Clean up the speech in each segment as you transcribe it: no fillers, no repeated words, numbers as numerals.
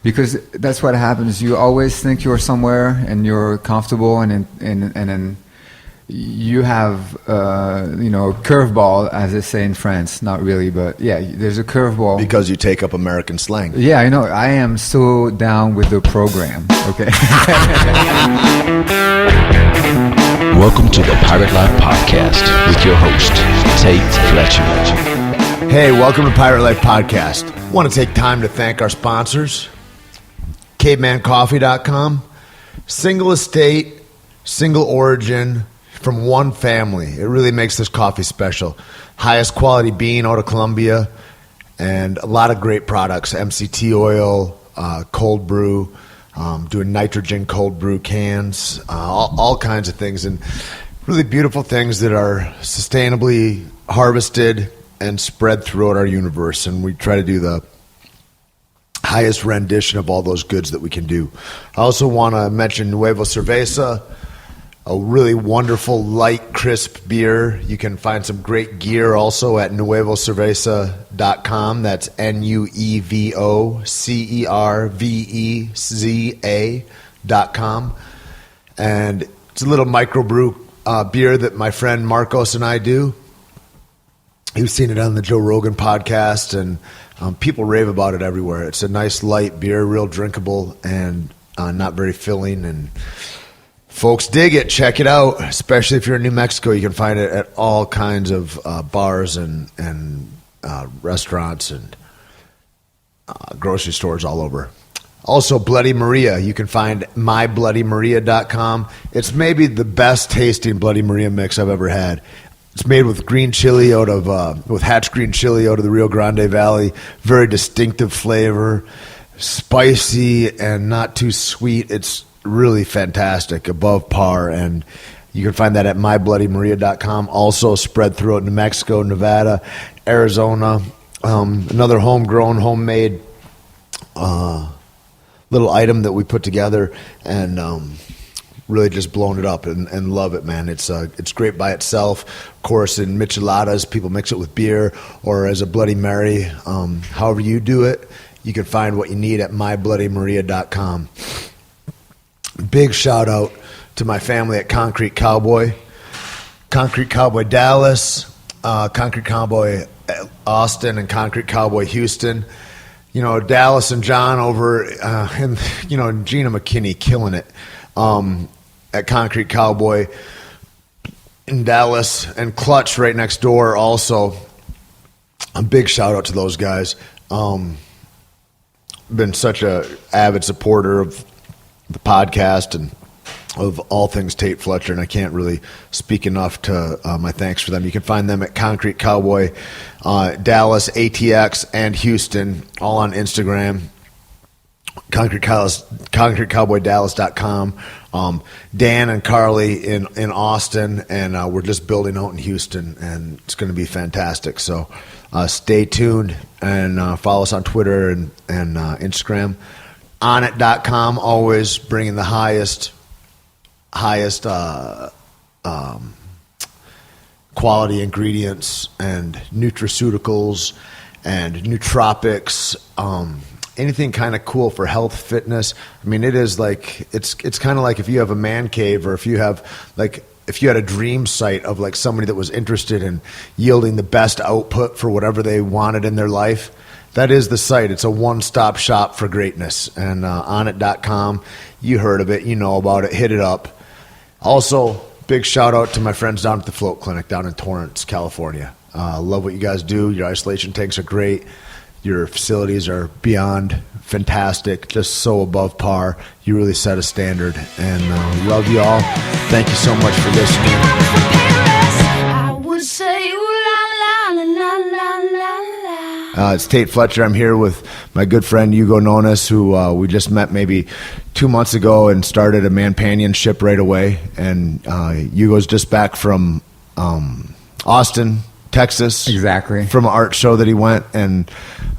because that's what happens. You always think you're somewhere and you're comfortable, and then you have a curveball, as they say in France. Not really, but yeah, there's a curveball. Because you take up American slang. Yeah, I know. I am so down with the program. Okay. Welcome to the Pirate Life Podcast with your host, Tait, Fletcher. Hey, welcome to Pirate Life Podcast. I want to take time to thank our sponsors, CavemanCoffee.com, single estate, single origin, from one family. It really makes this coffee special. Highest quality bean out of Colombia, and a lot of great products. MCT oil, cold brew, doing nitrogen cold brew cans, all kinds of things, and really beautiful things that are sustainably harvested and spread throughout our universe. And we try to do the highest rendition of all those goods that we can do. I also want to mention Nuevo Cerveza, a really wonderful, light, crisp beer. You can find some great gear also at nuevocerveza.com. That's NUEVOCERVEZA.com. And it's a little microbrew beer that my friend Marcos and I do. You've seen it on the Joe Rogan podcast, and people rave about it everywhere. It's a nice, light beer, real drinkable, and not very filling, and folks dig it. Check it out, especially if you're in New Mexico. You can find it at all kinds of bars and restaurants and grocery stores all over. Also, Bloody Maria. You can find mybloodymaria.com. It's maybe the best tasting Bloody Maria mix I've ever had. It's made with green chili with hatch green chili out of the Rio Grande Valley. Very distinctive flavor, spicy and not too sweet. It's really fantastic, above par, and you can find that at mybloodymaria.com. Also spread throughout New Mexico, Nevada, Arizona. Another homegrown, homemade little item that we put together, and really just blown it up and love it, man. It's great by itself. Of course, in micheladas, people mix it with beer or as a Bloody Mary. However you do it, you can find what you need at mybloodymaria.com. Big shout out to my family at Concrete Cowboy Dallas, Concrete Cowboy Austin, and Concrete Cowboy Houston. You know, Dallas and John over, and Gina McKinney killing it at Concrete Cowboy in Dallas, and Clutch right next door also. A big shout out to those guys. Been such a avid supporter of the podcast and of all things Tait Fletcher, and I can't really speak enough to my thanks for them. You can find them at Concrete Cowboy, Dallas, ATX, and Houston, all on Instagram. ConcreteCowboyDallas.com. Dan and Carly in Austin, and we're just building out in Houston, and it's going to be fantastic. So stay tuned and follow us on Twitter and Instagram. Onnit.com, always bringing the highest quality ingredients and nutraceuticals and nootropics, anything kind of cool for health, fitness. I mean, it is like it's kind of like if you have a man cave, or if you had a dream site of like somebody that was interested in yielding the best output for whatever they wanted in their life. That is the site. It's a one-stop shop for greatness. And Onnit.com, you heard of it, you know about it, hit it up. Also, big shout out to my friends down at the Float Clinic down in Torrance, California. Love what you guys do. Your isolation tanks are great. Your facilities are beyond fantastic, just so above par. You really set a standard, and love you all. Thank you so much for listening. I would say, ooh, la, la, la, la, la, la. It's Tait Fletcher. I'm here with my good friend Hugo Nonis, who we just met maybe 2 months ago and started a manpanionship right away. And Hugo's just back from Austin, Texas. Exactly. From an art show that he went, and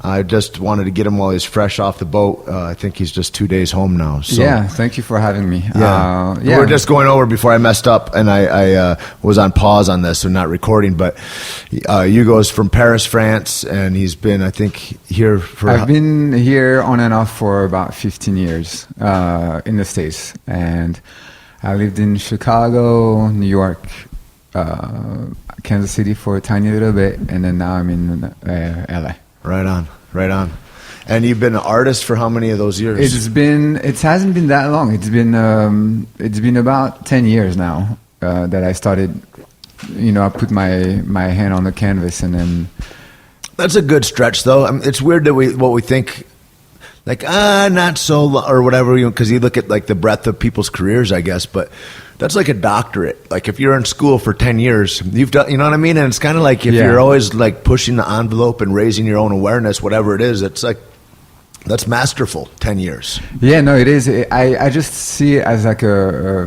I just wanted to get him while he's fresh off the boat. I think he's just 2 days home now. So. Yeah, thank you for having me. Yeah. We were just going over before I messed up, and I was on pause on this, so not recording. But Hugo's from Paris, France, and he's been, I think, here for... I've been here on and off for about 15 years in the States. And I lived in Chicago, New York, Kansas City for a tiny little bit, and then now I'm in LA. Right on. And you've been an artist for how many of those years? It hasn't been that long. It's been about 10 years now that I started. I put my hand on the canvas, and then. That's a good stretch, though. I mean, it's weird that what we think, like not so or whatever, because you look at like the breadth of people's careers, I guess, but. That's like a doctorate. Like if you're in school for 10 years, you've done, you know what I mean? And it's kind of like if you're always like pushing the envelope and raising your own awareness, whatever it is, it's like, that's masterful, 10 years. Yeah, no, it is. I just see it as like a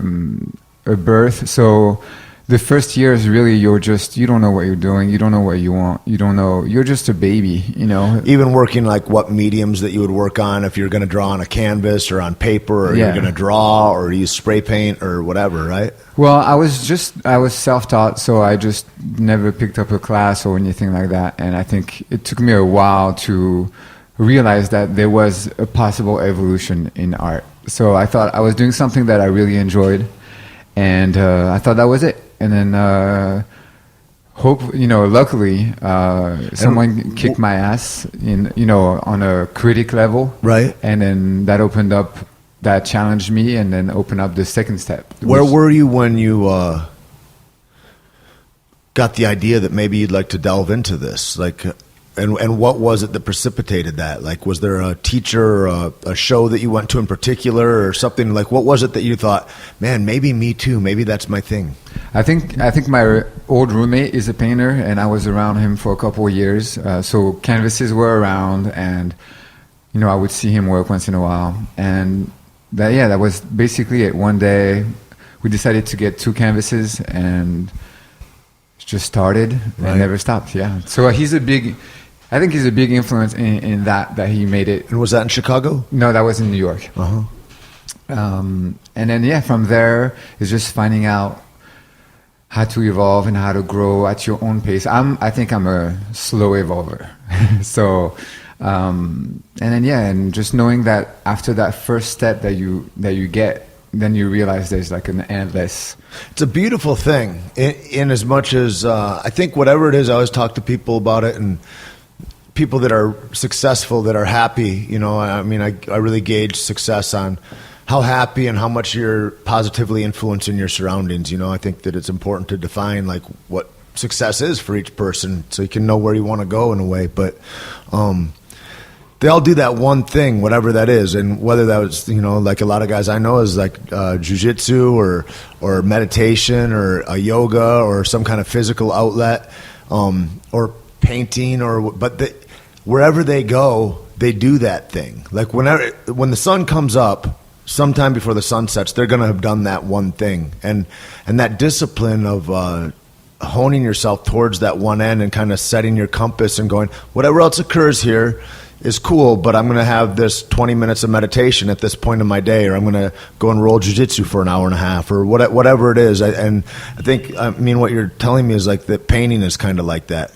birth. So the first year is really, you don't know what you're doing. You don't know what you want. You don't know. You're just a baby, Even working like what mediums that you would work on if you're going to draw on a canvas or on paper or you're going to draw or use spray paint or whatever, right? Well, I was self-taught, so I just never picked up a class or anything like that. And I think it took me a while to realize that there was a possible evolution in art. So I thought I was doing something that I really enjoyed, and I thought that was it. And then, luckily, someone kicked my ass on a critic level. Right. And then that challenged me and then opened up the second step. Where were you when you got the idea that maybe you'd like to delve into this? Like, and what was it that precipitated that? Like, was there a teacher or a show that you went to in particular or something? Like, what was it that you thought, man, maybe me too, maybe that's my thing? I think my old roommate is a painter, and I was around him for a couple of years. So canvases were around, and I would see him work once in a while. And that was basically it. One day, we decided to get 2 canvases, and it just started and never stopped. Yeah. So I think he's a big influence in that he made it. And was that in Chicago? No, that was in New York. Uh-huh. And then from there, it's just finding out how to evolve and how to grow at your own pace. I think I'm a slow evolver. So, and just knowing that after that first step that you get, then you realize there's like an endless. It's a beautiful thing in as much as I think whatever it is, I always talk to people about it, and people that are successful, that are happy, I mean, I really gauge success on how happy and how much you're positively influencing your surroundings. I think that it's important to define like what success is for each person so you can know where you want to go in a way. But they all do that one thing, whatever that is. And whether that was, like a lot of guys I know is like jiu-jitsu or meditation or a yoga or some kind of physical outlet or painting wherever they go, they do that thing. Like when the sun comes up, sometime before the sun sets, they're going to have done that one thing. And that discipline of honing yourself towards that one end and kind of setting your compass and going, whatever else occurs here is cool, but I'm going to have this 20 minutes of meditation at this point in my day, or I'm going to go and roll jiu-jitsu for an hour and a half, or whatever it is. And I think, what you're telling me is like that painting is kind of like that.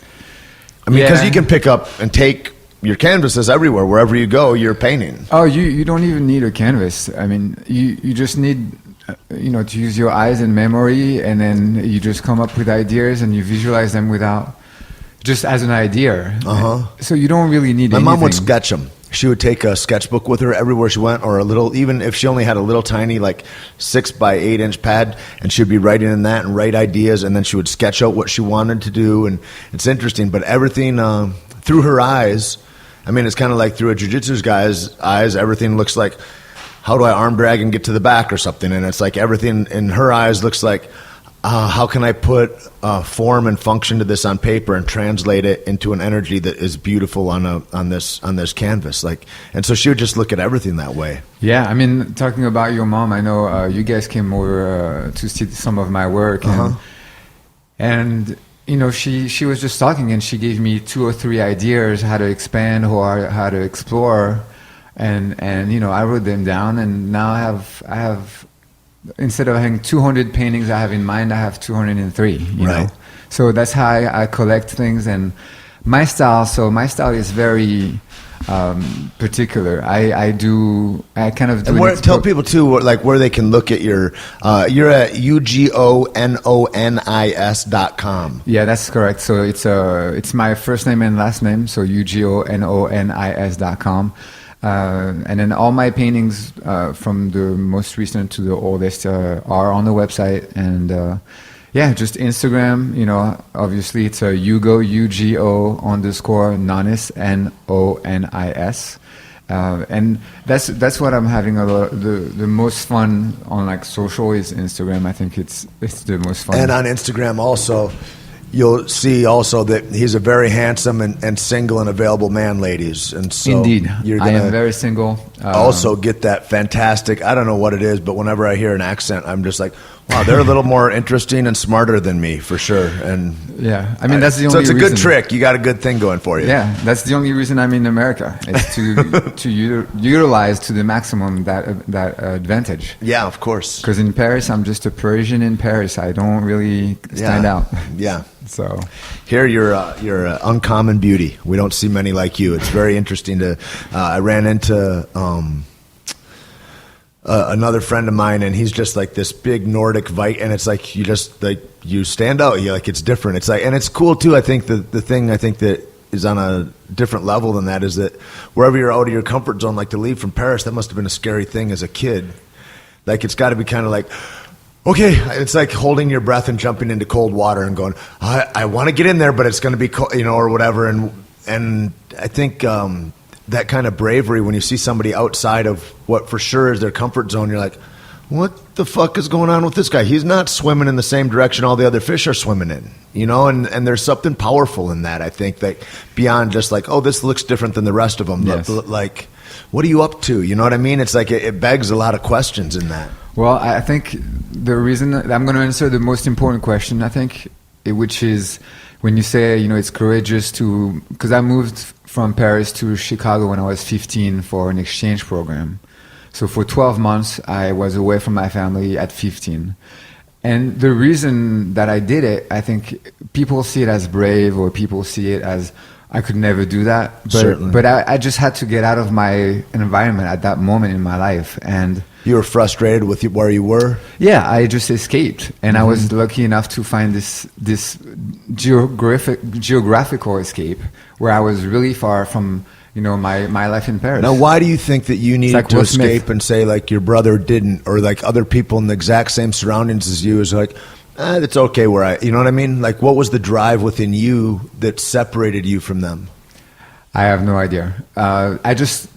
I mean, because you can pick up and take your canvases everywhere. Wherever you go, you're painting. Oh, you don't even need a canvas. I mean, you just need, to use your eyes and memory, and then you just come up with ideas and you visualize them just as an idea. Uh-huh. So you don't really need anything. My mom would sketch them. She would take a sketchbook with her everywhere she went, or even if she only had a little tiny, like 6 by 8 inch pad, and she'd be writing in that and write ideas, and then she would sketch out what she wanted to do. And it's interesting, but everything through her eyes, I mean, it's kind of like through a jiu-jitsu guy's eyes, everything looks like, how do I arm drag and get to the back or something? And it's like everything in her eyes looks like, how can I put form and function to this on paper and translate it into an energy that is beautiful on this canvas? And so she would just look at everything that way. Yeah, I mean, talking about your mom, I know you guys came over to see some of my work, and she was just talking, and she gave me 2 or 3 ideas how to expand or how to explore, and I wrote them down, and now I have instead of having 200 paintings I have in mind, I have 203. You know, so that's how I collect things, and my style is very particular. I kind of do. And tell people too, like where they can look at your. You're at ugononis.com. Yeah, that's correct. So it's my first name and last name. So ugononis.com. And then all my paintings, from the most recent to the oldest, are on the website. And just Instagram. Obviously it's a Ugo _Nonis Nonis. And that's what I'm having the most fun on, like, social is Instagram. I think it's the most fun. And on Instagram also, you'll see also that he's a very handsome and single and available man, ladies. And so indeed, you're I gonna am very single. Also get that fantastic, I don't know what it is, but whenever I hear an accent, I'm just like, wow, they're a little more interesting and smarter than me, for sure. And yeah, I mean, that's the only so it's a reason. good trick. You got a good thing going for you. Yeah, that's the only reason I'm in America, is to utilize to the maximum that advantage. Yeah, of course. Because in Paris, I'm just a Parisian in Paris. I don't really stand out. Yeah. So here you're uncommon beauty. We don't see many like you. It's very interesting to. I ran into another friend of mine, and he's just like this big Nordic Vite, and it's like you just like you stand out. You like, it's different. It's like, and it's cool too. I think the thing I think that is on a different level than that is that wherever you're out of your comfort zone, like to leave from Paris, that must have been a scary thing as a kid. Like it's got to be kind of like, okay, it's like holding your breath and jumping into cold water and going, I want to get in there, but it's going to be cold, or whatever. And I think that kind of bravery, when you see somebody outside of what for sure is their comfort zone, you're like, what the fuck is going on with this guy? He's not swimming in the same direction all the other fish are swimming in, and there's something powerful in that. I think that beyond just like, oh, this looks different than the rest of them. Yes. Like, what are you up to? You know what I mean? It's like it begs a lot of questions in that. Well, I think the reason that I'm going to answer the most important question, I think, which is when you say, it's courageous to, because I moved from Paris to Chicago when I was 15 for an exchange program. So for 12 months, I was away from my family at 15. And the reason that I did it, I think people see it as brave, or people see it as I could never do that. But I just had to get out of my environment at that moment in my life. And you were frustrated with where you were? Yeah, I just escaped. And I was lucky enough to find this geographical escape where I was really far from, my life in Paris. Now, why do you think that you needed to escape and say, like, your brother didn't, or like other people in the exact same surroundings as you is like, it's okay where you know what I mean? Like, what was the drive within you that separated you from them? I have no idea. I just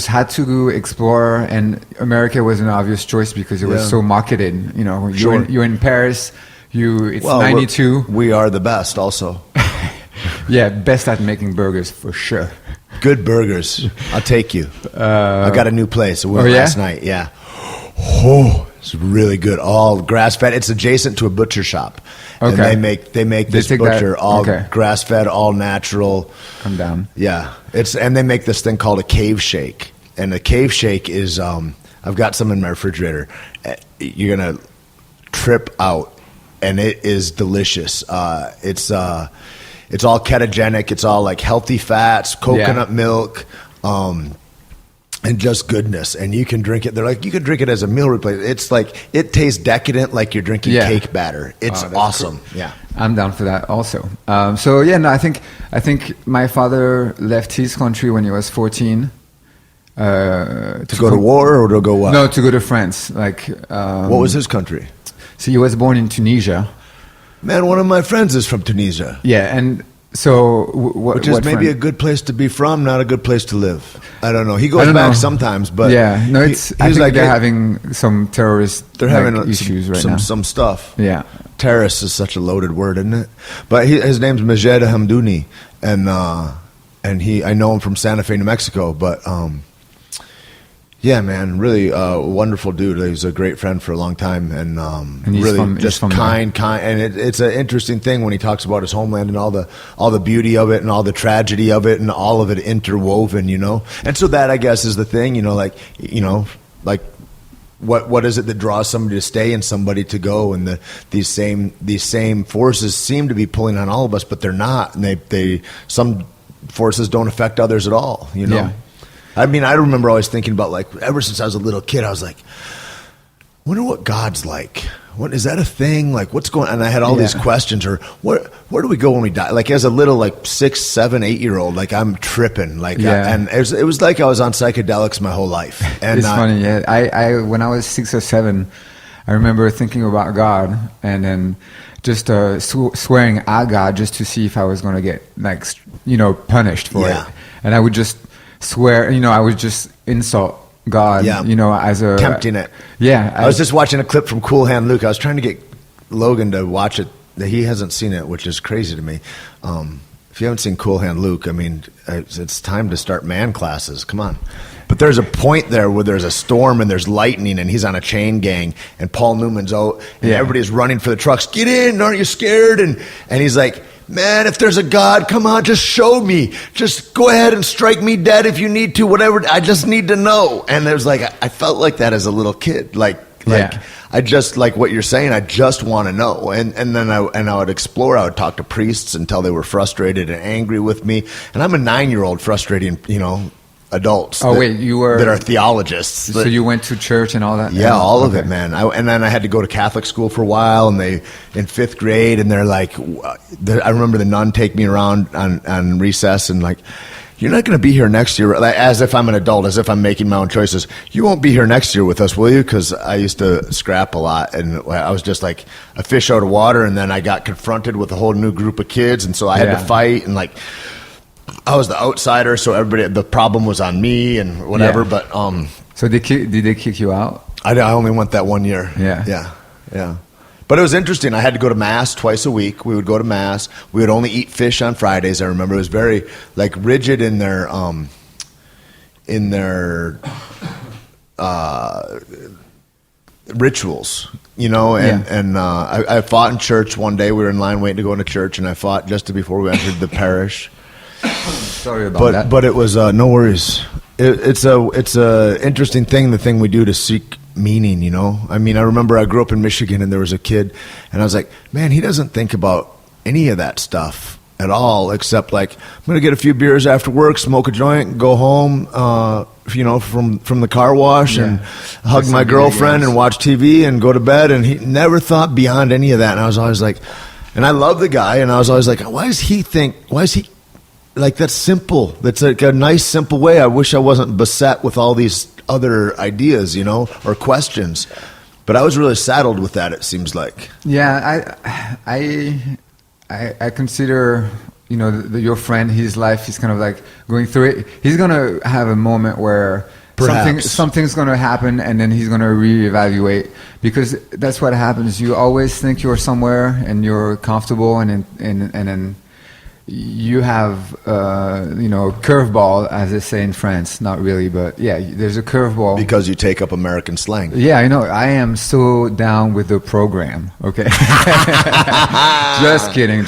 had to go explore, and America was an obvious choice because it was so marketed. You're in Paris. It's 92. We are the best, also. Yeah, best at making burgers for sure. Good burgers. I'll take you. I got a new place. I went last night. Yeah. Oh, it's really good. All grass fed. It's adjacent to a butcher shop. Okay. And they make this butcher all grass fed, all natural. Come down. Yeah. And they make this thing called a cave shake. And the cave shake is I've got some in my refrigerator. You're gonna trip out, and it is delicious. It's all ketogenic. It's all like healthy fats, coconut milk, and just goodness. And you can drink it. They're like, you can drink it as a meal replacement. It's like, it tastes decadent, like you're drinking cake batter. It's awesome. Cool. Yeah, I'm down for that also. I think my father left his country when he was 14. To go to war, or to go what? No, to go to France. What was his country? So he was born in Tunisia. Man, one of my friends is from Tunisia. Yeah, and so which is maybe a good place to be from, not a good place to live. I don't know. He goes back sometimes, but I think they're having some terrorist. They're having issues right now. Some stuff. Yeah, terrorist is such a loaded word, isn't it? But his name's Majed Hamdouni, and I know him from Santa Fe, New Mexico. But Yeah, man, really wonderful dude. He was a great friend for a long time, and he's really he's from kind. And it's an interesting thing when he talks about his homeland and all the beauty of it and all the tragedy of it and all of it interwoven, you know. And so that, I guess, is the thing, you know, like what is it that draws somebody to stay and somebody to go? And these same forces seem to be pulling on all of us, but they're not. And they some forces don't affect others at all, you know. Yeah. I mean, I remember always thinking about, like, ever since I was a little kid, I was like, wonder what God's like. What is that a thing? Like, what's going on? And I had all these questions, or where do we go when we die? Like, as a little, like, 6, 7, 8-year-old, like, I'm tripping. Like, and it was like I was on psychedelics my whole life. And it's funny, yeah. I when I was 6 or 7, I remember thinking about God and then just swearing at God just to see if I was going to get, like, punished for it. And I would just swear, I would just insult God, as a... Tempting it. Yeah. I was just watching a clip from Cool Hand Luke. I was trying to get Logan to watch it. He hasn't seen it, which is crazy to me. If you haven't seen Cool Hand Luke, I mean, it's time to start man classes. Come on. But there's a point there where there's a storm and there's lightning and he's on a chain gang and Paul Newman's out and everybody's running for the trucks. Get in, aren't you scared? And he's like, man, if there's a God, come on, just show me. Just go ahead and strike me dead if you need to, whatever. I just need to know. And it was like, I felt like that as a little kid. Like I just, like what you're saying, I just want to know. And then I would explore. I would talk to priests until they were frustrated and angry with me. And I'm a 9-year-old frustrating, adults. Oh, wait, you were... That are theologists. So you went to church and all that? Yeah, all of it, man. And then I had to go to Catholic school for a while, and in 5th grade, and they're like, I remember the nun take me around on recess, and like, you're not going to be here next year, like, as if I'm an adult, as if I'm making my own choices. You won't be here next year with us, will you? Because I used to scrap a lot, and I was just like a fish out of water, and then I got confronted with a whole new group of kids, and so I had to fight, and like... I was the outsider, so the problem was on me and whatever. Yeah. But so did they kick you out? I only went that 1 year. Yeah. But it was interesting. I had to go to mass twice a week. We would go to mass. We would only eat fish on Fridays. I remember it was very like rigid in their rituals, And I fought in church one day. We were in line waiting to go into church, and I fought just before we entered the parish. Sorry about that. But it was no worries. It's a interesting thing, the thing we do to seek meaning, I mean, I remember I grew up in Michigan, and there was a kid, and I was like, man, he doesn't think about any of that stuff at all, except like, I'm going to get a few beers after work, smoke a joint, go home, from the car wash, and hug my girlfriend and watch TV and go to bed. And he never thought beyond any of that. And I was always like, and I love the guy, and I was always like, why is he like, that's simple. That's like a nice, simple way. I wish I wasn't beset with all these other ideas, or questions. But I was really saddled with that, it seems like. Yeah, I consider, your friend, his life, he's kind of like going through it. He's going to have a moment where something's going to happen, and then he's going to reevaluate, because that's what happens. You always think you're somewhere and you're comfortable, and then you have curveball, as they say in France. Not really, but yeah, there's a curveball. Because you take up American slang. Yeah, I know. I am so down with the program. Okay. Just kidding.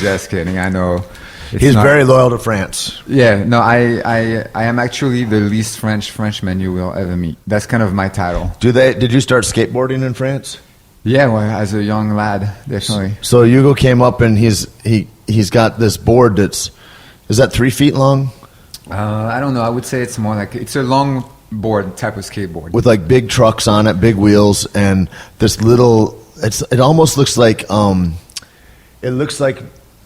I know. He's very loyal to France. Yeah, no, I am actually the least Frenchman you will ever meet. That's kind of my title. Did you start skateboarding in France? Yeah, well, as a young lad, definitely. So Hugo came up, and he's got this board is that 3 feet long? I don't know. I would say it's more like, it's a long board type of skateboard with like big trucks on it, big wheels, and this little. It almost looks like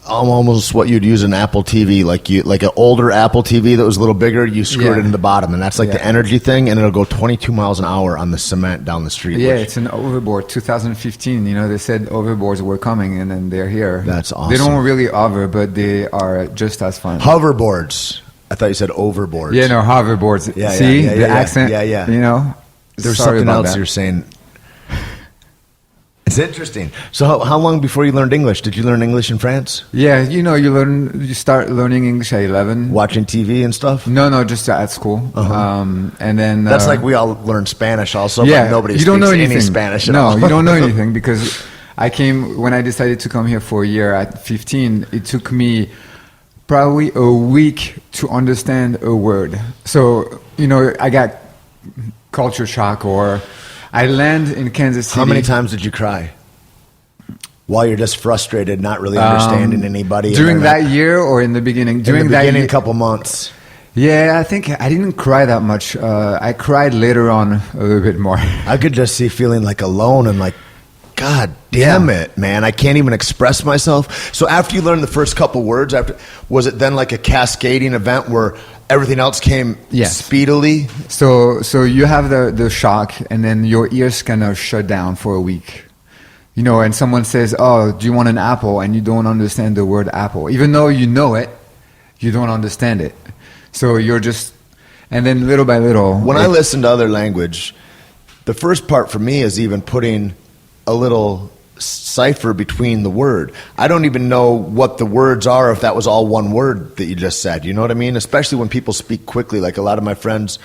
almost what you'd use an Apple TV, like an older Apple TV that was a little bigger. You screw it in the bottom, and that's like the energy thing, and it'll go 22 miles an hour on the cement down the street. Yeah, it's an overboard. 2015. They said overboards were coming, and then they're here. That's awesome. They don't really hover, but they are just as fun. Hoverboards. I thought you said overboards. Yeah, no, hoverboards. Yeah, See the accent. Yeah. There's something else you're saying. It's interesting. So how long before you learned English? Did you learn English in France? Yeah, you start learning English at 11. Watching TV and stuff? No, just at school. And then That's like we all learned Spanish also, yeah, but nobody you don't speaks know anything. any Spanish at all. No, you don't know anything because when I decided to come here for a year at 15, it took me probably a week to understand a word. So, I got culture shock, or I land in Kansas City. How many times did you cry? While you're just frustrated, not really understanding anybody. During that year or in the beginning? During the beginning, couple months. Yeah, I think I didn't cry that much. I cried later on a little bit more. I could just see feeling like alone and like, God damn it, man. I can't even express myself. So after you learned the first couple words, was it then like a cascading event where everything else came speedily? So you have the shock, and then your ears kind of shut down for a week. And someone says, "Oh, do you want an apple?" And you don't understand the word apple. Even though you know it, you don't understand it. So you're just, and then little by little. When I listen to other language, the first part for me is even putting a little cipher between the word. I don't even know what the words are if that was all one word that you just said. You know what I mean? Especially when people speak quickly. Like a lot of my friends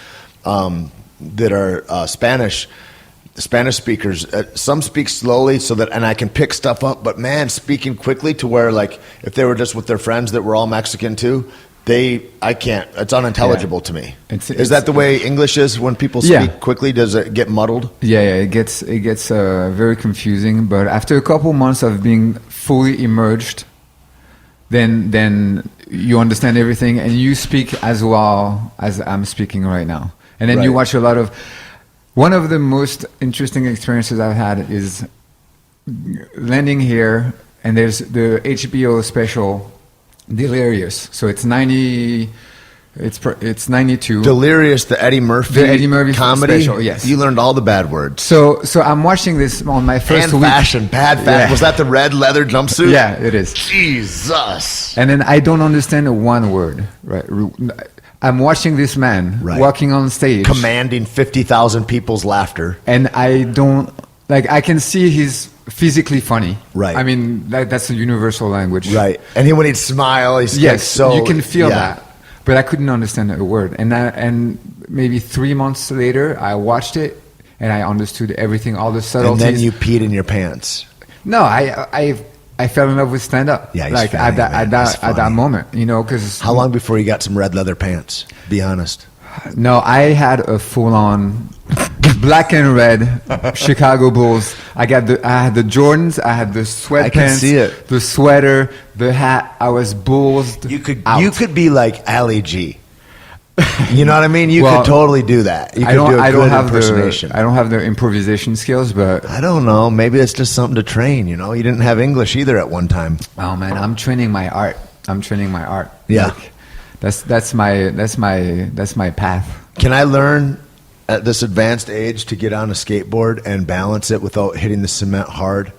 that are Spanish speakers, some speak slowly and I can pick stuff up. But man, speaking quickly to where like if they were just with their friends that were all Mexican too, I can't. It's unintelligible to me. Is that the way English is when people speak quickly? Does it get muddled? Yeah, it gets very confusing. But after a couple months of being fully immersed, then you understand everything, and you speak as well as I'm speaking right now. And then you watch a lot of. One of the most interesting experiences I've had is landing here, and there's the HBO special. Delirious. So it's 92. Delirious, the Eddie Murphy comedy special, yes. You learned all the bad words. So I'm watching this on my first week. Bad fashion. Yeah. Was that the red leather jumpsuit? Yeah, it is. Jesus. And then I don't understand one word. Right. I'm watching this man walking on stage, commanding 50,000 people's laughter, and I don't I can see he's physically funny. Right. I mean, that's a universal language. Right. And when he'd smile, he's so... you can feel that. But I couldn't understand a word. And maybe 3 months later, I watched it, and I understood everything, all the subtleties. And then you peed in your pants. No, I fell in love with stand-up. Yeah, at that moment, because... How long before you got some red leather pants? Be honest. No, I had a full-on... black and red Chicago Bulls. I had the Jordans. I had the sweatpants. I can see it. The sweater, the hat. I was bulls. You could be like Ali G. You know what I mean? You could totally do that. You could do a good impersonation. I don't have the improvisation skills, but I don't know. Maybe it's just something to train. You didn't have English either at one time. Oh man, I'm training my art. Yeah, that's my path. Can I learn at this advanced age to get on a skateboard and balance it without hitting the cement hard?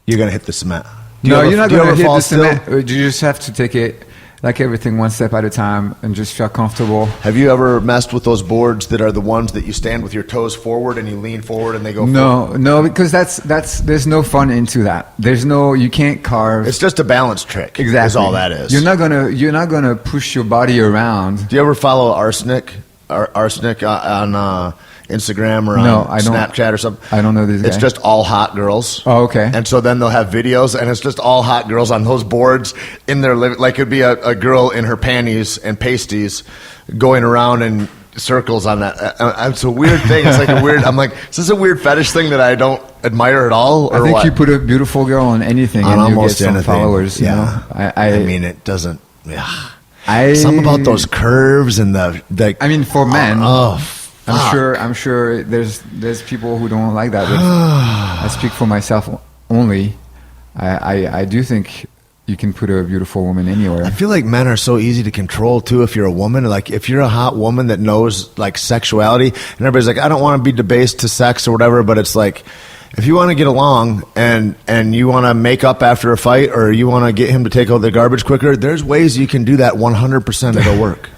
You're going to hit the cement. You're not going to hit the cement. You just have to take it like everything one step at a time and just feel comfortable. Have you ever messed with those boards that are the ones that you stand with your toes forward and you lean forward and they go forward? No, because there's no fun into that. You can't carve. It's just a balance trick. Exactly. Is all that is. You're not gonna push your body around. Do you ever follow Arsenic on Instagram or on Snapchat or something? I don't know this guy. It's just all hot girls. Oh, okay. And so then they'll have videos, and it's just all hot girls on those boards in their living. Like it'd be a girl in her panties and pasties going around in circles on that. It's a weird thing. It's like I'm like, is this a weird fetish thing that I don't admire at all? Or I think what? you put a beautiful girl on anything and you get some followers. Yeah. I mean, it doesn't. Yeah. Something about those curves and the I mean, for men, fuck. I'm sure there's people who don't like that. But I speak for myself only. I do think you can put a beautiful woman anywhere. I feel like men are so easy to control too. If you're a woman, like if you're a hot woman that knows like sexuality, and everybody's like, I don't want to be debased to sex or whatever, but it's like, if you want to get along and you want to make up after a fight or you want to get him to take out the garbage quicker, there's ways you can do that 100%. It'll work.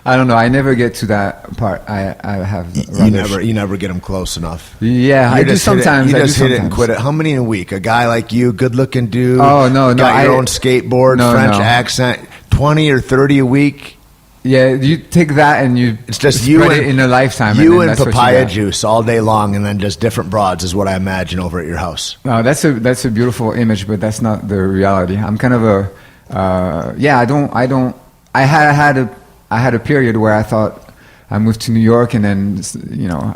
I don't know. I never get to that part. I have You never get them close enough. Yeah, I do sometimes. You just hit it and quit it. How many in a week? A guy like you, good looking dude. Oh no, got your own skateboard, French accent. 20 or 30 a week. Yeah, you take that and it's just spread you it in a lifetime. You and papaya juice all day long, and then just different broads is what I imagine over at your house. No, that's a beautiful image, but that's not the reality. I'm kind of a I had a period where I thought I moved to New York, and then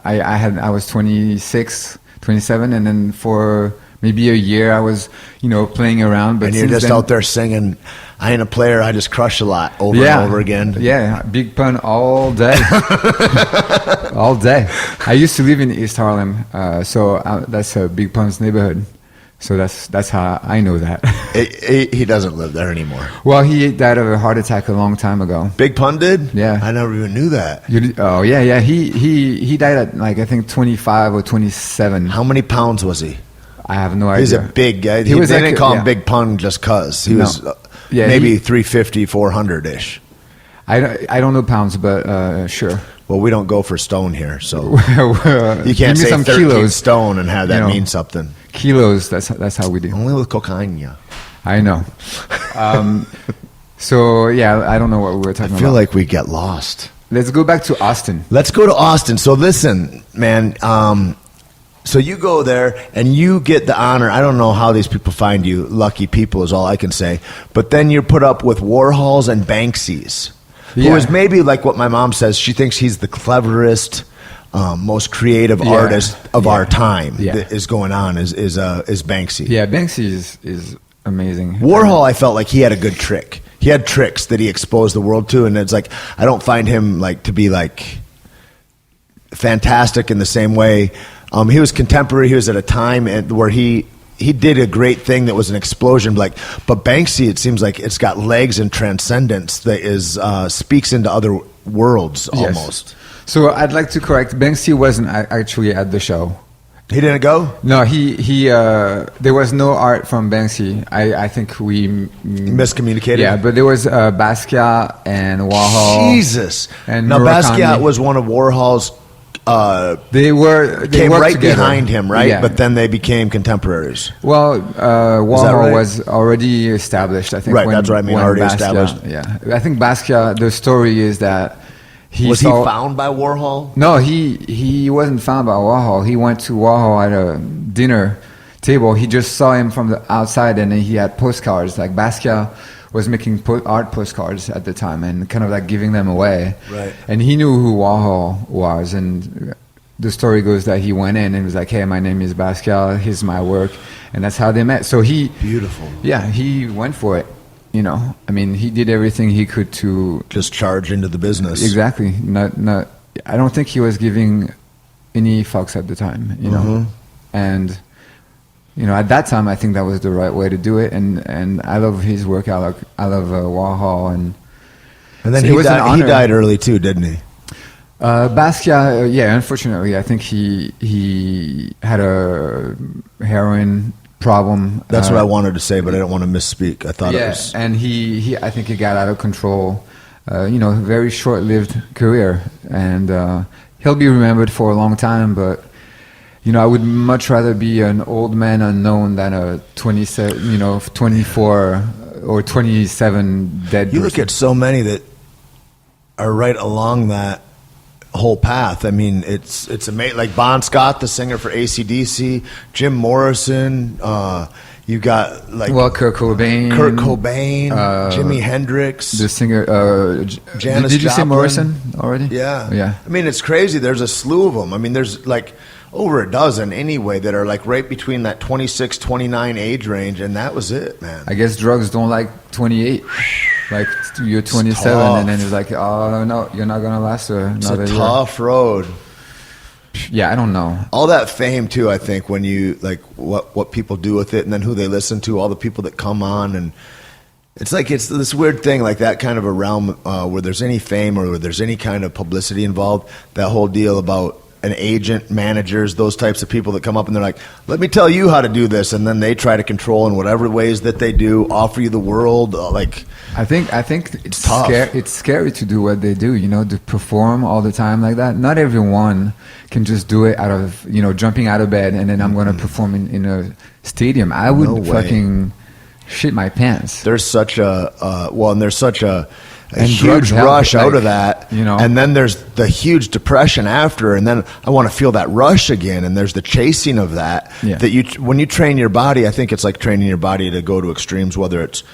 I was 26, 27, and then for maybe a year I was playing around. But and you're just out there singing, "I ain't a player, I just crush a lot" over and over again. Yeah, big pun all day, all day. I used to live in East Harlem, so that's a Big Pun's neighborhood. So that's how I know that. He doesn't live there anymore. Well, he died of a heart attack a long time ago. Big Pun did? Yeah. I never even knew that. Oh, yeah. He died at I think 25 or 27. How many pounds was he? I have no idea. He's a big guy. They didn't call him Big Pun just cause. He was maybe 350, 400-ish. I don't know pounds, but sure. Well, we don't go for stone here, so you can't say some 13 kilos. stone and have that mean something. Kilos, that's how we do. Only with cocaine, yeah. I know. So, yeah, I don't know what we were talking about. I feel like we get lost. Let's go back to Austin. Let's go to Austin. So listen, man, so you go there and you get the honor. I don't know how these people find you. Lucky people is all I can say. But then you're put up with Warhols and Banksys, who is maybe like what my mom says. She thinks he's the cleverest, most creative artist of our time that is going on is Banksy. Yeah, Banksy is amazing. Warhol, I felt like he had a good trick. He had tricks that he exposed the world to, and it's like I don't find him like to be like fantastic in the same way. He was contemporary. He was at a time where he did a great thing that was an explosion. But Banksy, it seems like it's got legs and transcendence that is speaks into other worlds almost. Yes. So I'd like to correct. Banksy wasn't actually at the show. He didn't go? No, he there was no art from Banksy. I think we miscommunicated. Yeah, but there was Basquiat and Warhol. Jesus. And now Murakami. Basquiat was one of Warhol's. They came right together. behind him, right? Yeah. But then they became contemporaries. Well, Warhol was already established. I think. Right, that's what I mean. Already established. Yeah, I think Basquiat. The story is that. He found by Warhol? No, he wasn't found by Warhol. He went to Warhol at a dinner table. He just saw him from the outside, and then he had postcards. Like Basquiat was making art postcards at the time, and kind of like giving them away. Right. And he knew who Warhol was, and the story goes that he went in and was like, "Hey, my name is Basquiat. Here's my work," and that's how they met. So beautiful. Yeah, he went for it. I mean, he did everything he could to just charge into the business. Exactly. Not. I don't think he was giving any fucks at the time. And at that time, I think that was the right way to do it. And I love his work. I love Warhol, and then so he died early too, didn't he? Basquiat, unfortunately, I think he had a heroin problem. That's what I wanted to say, but I don't want to misspeak. I thought it was. And I think he got out of control. Very short-lived career, and he'll be remembered for a long time. But I would much rather be an old man unknown than a 24 or 27 dead. You person. look at so many that are right along that whole path. I mean, it's amazing. Like Bon Scott, the singer for AC/DC, Jim Morrison. You got Kurt Cobain, Jimi Hendrix, the singer. Janis did you say Joplin. Morrison already? Yeah. I mean, it's crazy. There's a slew of them. I mean, there's like over a dozen anyway that are like right between that 26, 29 age range, and that was it, man. I guess drugs don't like 28. Like you're 27, and then it's like, oh no, you're not gonna last another year. It's a tough road. Yeah, I don't know. All that fame too, I think, when you like what people do with it, and then who they listen to, all the people that come on, and it's like it's this weird thing, like that kind of a realm where there's any fame or where there's any kind of publicity involved. That whole deal about an agent, managers, those types of people that come up and they're like, let me tell you how to do this, and then they try to control in whatever ways that they do, offer you the world. Like, I think it's tough. It's scary to do what they do, to perform all the time like that. Not everyone can just do it out of, jumping out of bed and then I'm going to perform in a stadium. I would No way. fucking shit my pants. there's such a And huge drugs help, rush out like, of that, you know. and then there's the huge depression after, and then I want to feel that rush again, and there's the chasing of that. Yeah. That when you train your body, I think it's like training your body to go to extremes, whether it's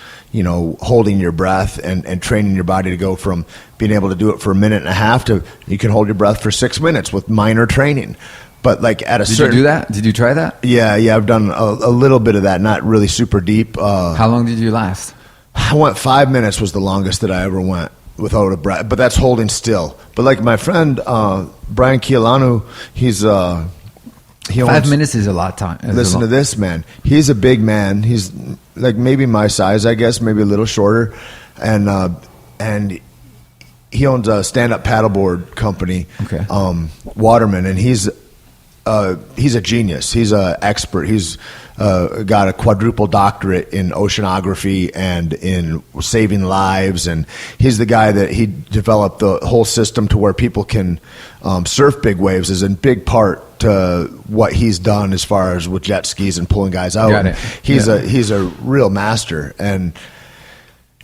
holding your breath and training your body to go from being able to do it for a minute and a half to you can hold your breath for 6 minutes with minor training. But like at a Did certain, you do that? Did you try that? Yeah, I've done a little bit of that, not really super deep. How long did you last? I went 5 minutes was the longest that I ever went without a breath, but that's holding still. But like my friend Brian Kielanu, he 5 minutes is a lot of time. Listen to this, man. He's a big man. He's like maybe my size, I guess, maybe a little shorter, and he owns a stand-up paddleboard company, Okay. Waterman, and he's a genius. He's an expert. He's got a quadruple doctorate in oceanography and in saving lives. And he's the guy that he developed the whole system to where people can surf big waves is in big part to what he's done as far as with jet skis and pulling guys out. Got it. He's Yeah. he's a real master. And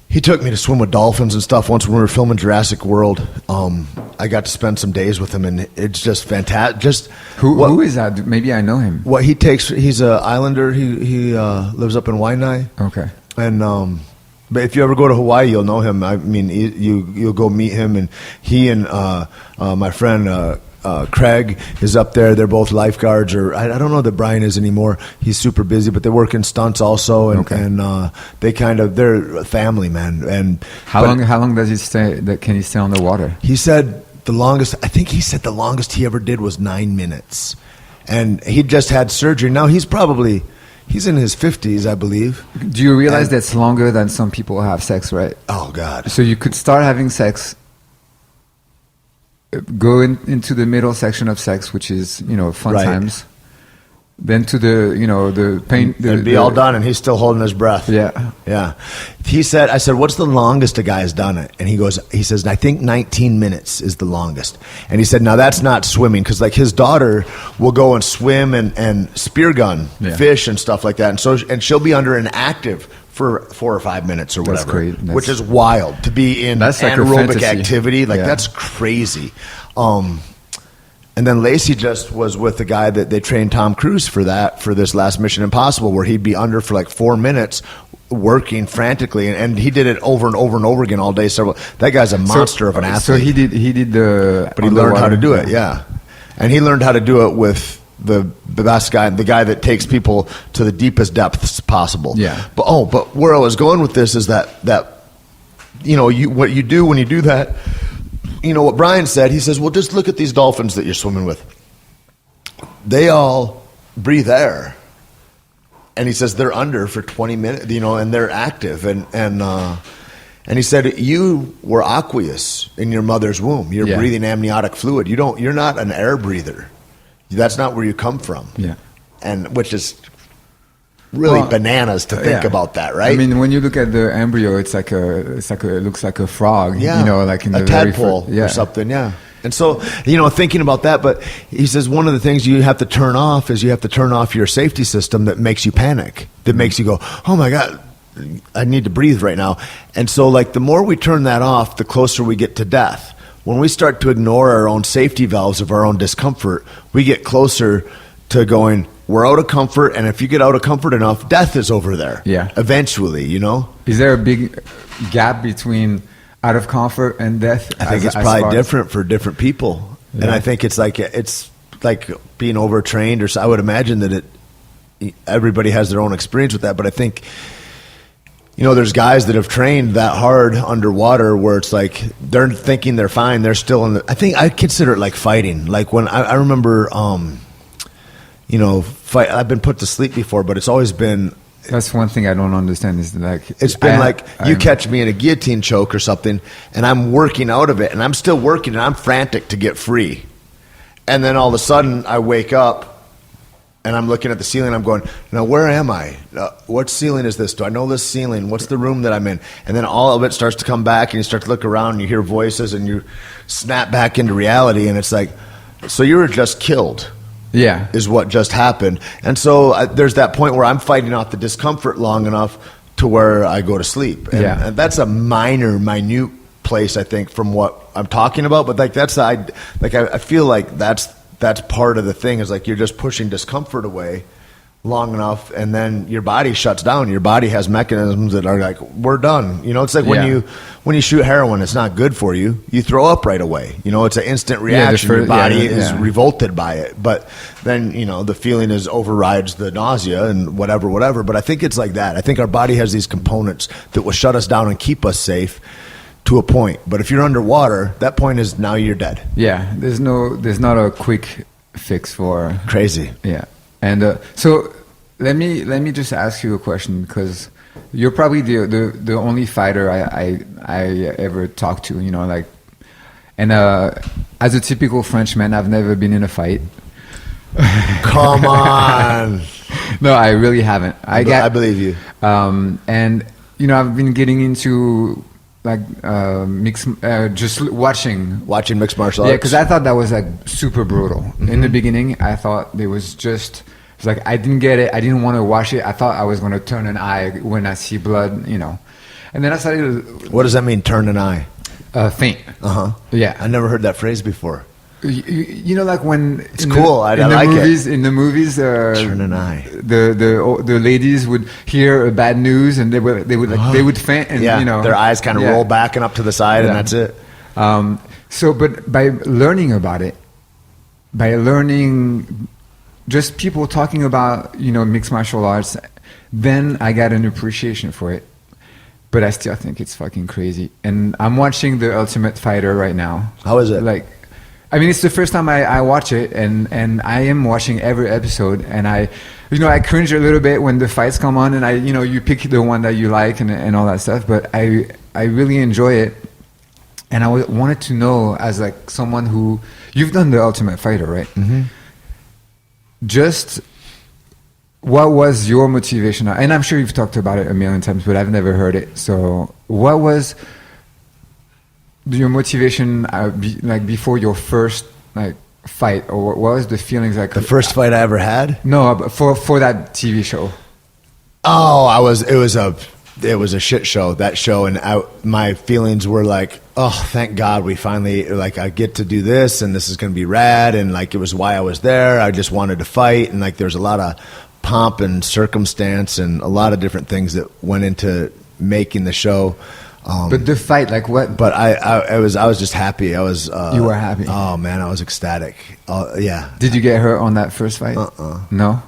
he took me to swim with dolphins and stuff once when we were filming Jurassic World. I got to spend some days with him, and it's just fantastic. Just Who is that? Maybe I know him. what he takes. He's an islander. He lives up in Waianae. Okay. And but if you ever go to Hawaii, you'll know him. I mean, you'll go meet him, and he and my friend Craig is up there. They're both lifeguards, or I don't know that Brian is anymore. He's super busy, but they work in stunts also, and Okay. and they're a family, man. And How but long does he stay? Can he stay on the water? He said the longest. I think he said the longest he ever did was 9 minutes, and he just had surgery. Now he's in his 50s, I believe. Do you realize that's longer than some people have sex, right? Oh God. So you could start having sex, go into the middle section of sex, which is fun Right. times, then to the pain. It'd be all done, and he's still holding his breath. Yeah. He said, I said, what's the longest a guy's done it? And he says, I think 19 minutes is the longest. And he said, now that's not swimming, because like his daughter will go and swim and spear gun fish and stuff like that. And she'll be under an active for 4 or 5 minutes or That's whatever, great. which is wild to be in That's like a anaerobic fantasy. activity. Like Yeah. that's crazy. And then Lacey just was with the guy that they trained Tom Cruise for this last Mission Impossible, where he'd be under for like 4 minutes working frantically, and he did it over and over and over again all day. That guy's a monster of an athlete. So he did the. But he learned how to do it, underwater. yeah. And he learned how to do it with the best guy, the guy that takes people to the deepest depths possible. Yeah. But where I was going with this is that what you do when you do that. What Brian said, he says, well, just look at these dolphins that you're swimming with. They all breathe air. And he says they're under for 20 minutes, and they're active. And he said, you were aqueous in your mother's womb. You're breathing amniotic fluid. You're not an air breather. That's not where you come from. Yeah. And which is really bananas to think about that, right? I mean, when you look at the embryo, it looks like a frog. Yeah, like in a the very tadpole first, or something. Yeah, and so thinking about that, but he says one of the things you have to turn off is you have to turn off your safety system that makes you panic, that makes you go, oh my God, I need to breathe right now. And so like the more we turn that off, the closer we get to death. When we start to ignore our own safety valves of our own discomfort, we get closer to going, we're out of comfort, and if you get out of comfort enough, death is over there. Yeah. Eventually, Is there a big gap between out of comfort and death? I think it's probably different for different people. Yeah. And I think it's like being overtrained, or I would imagine that everybody has their own experience with that, but I think there's guys that have trained that hard underwater where it's like they're thinking they're fine, they're still in I think I consider it like fighting. Like when I remember fight. I've been put to sleep before, but it's always been. That's one thing I don't understand is like It's been you catch me in a guillotine choke or something, and I'm working out of it, and I'm still working, and I'm frantic to get free, And then all of a sudden I wake up and I'm looking at the ceiling. I'm going, now where am I? What ceiling is this? Do I know this ceiling? What's the room that I'm in? And then all of it starts to come back, and you start to look around, and you hear voices, and you snap back into reality. And it's like, so you were just killed. Yeah. Is what just happened. And so there's that point where I'm fighting off the discomfort long enough to where I go to sleep. And that's a minute place, I think, from what I'm talking about. But like I feel like that's part of the thing, is like you're just pushing discomfort away long enough, and then your body shuts down. Your body has mechanisms that are like, we're done. You know, it's like when you shoot heroin, it's not good for you. You throw up right away. You know, it's an instant reaction. Your body is revolted by it. But then, you know, the feeling overrides the nausea and whatever. But I think it's like that. I think our body has these components that will shut us down and keep us safe to a point. But if you're underwater, that point is now you're dead. Yeah, there's not a quick fix for crazy. Yeah. And so let me just ask you a question, because you're probably the only fighter I ever talked to, you know, like, and as a typical Frenchman, I've never been in a fight. Come on. No, I really haven't. I believe you. And you know, I've been getting into like just watching mixed martial arts. Yeah, because I thought that was like super brutal. In the beginning, I thought it was just, it's like I didn't get it. I didn't want to watch it. I thought I was going to turn an eye when I see blood, you know. And then I started. What does that mean, turn an eye? Faint. Yeah, I never heard that phrase before. You know, like when it's cool. I like it. In the movies, turn an eye. The ladies would hear bad news, and they would faint, and you know, their eyes kind of roll back and up to the side, and that's it. So, but by learning about it, just people talking about, you know, mixed martial arts, then I got an appreciation for it. But I still think it's fucking crazy. And I'm watching The Ultimate Fighter right now. How is it? Like, I mean, it's the first time I watch it, and I am watching every episode, and I cringe a little bit when the fights come on, and you pick the one that you like and all that stuff. But I really enjoy it, and I wanted to know, as like someone who, you've done The Ultimate Fighter, right? Mm-hmm. Just what was your motivation? And I'm sure you've talked about it a million times, but I've never heard it. So what was your motivation like before your first like fight, or what was the feelings like? The first fight I ever had? No, but for that TV show. Oh, it was a shit show, that show, and my feelings were like, oh, thank God we finally, like, I get to do this, and this is going to be rad, and like, it was why I was there. I just wanted to fight, and like, there's a lot of pomp and circumstance and a lot of different things that went into making the show. But the fight, like what? But I was just happy. You were happy. Oh man, I was ecstatic. Yeah. Did you get hurt on that first fight? No.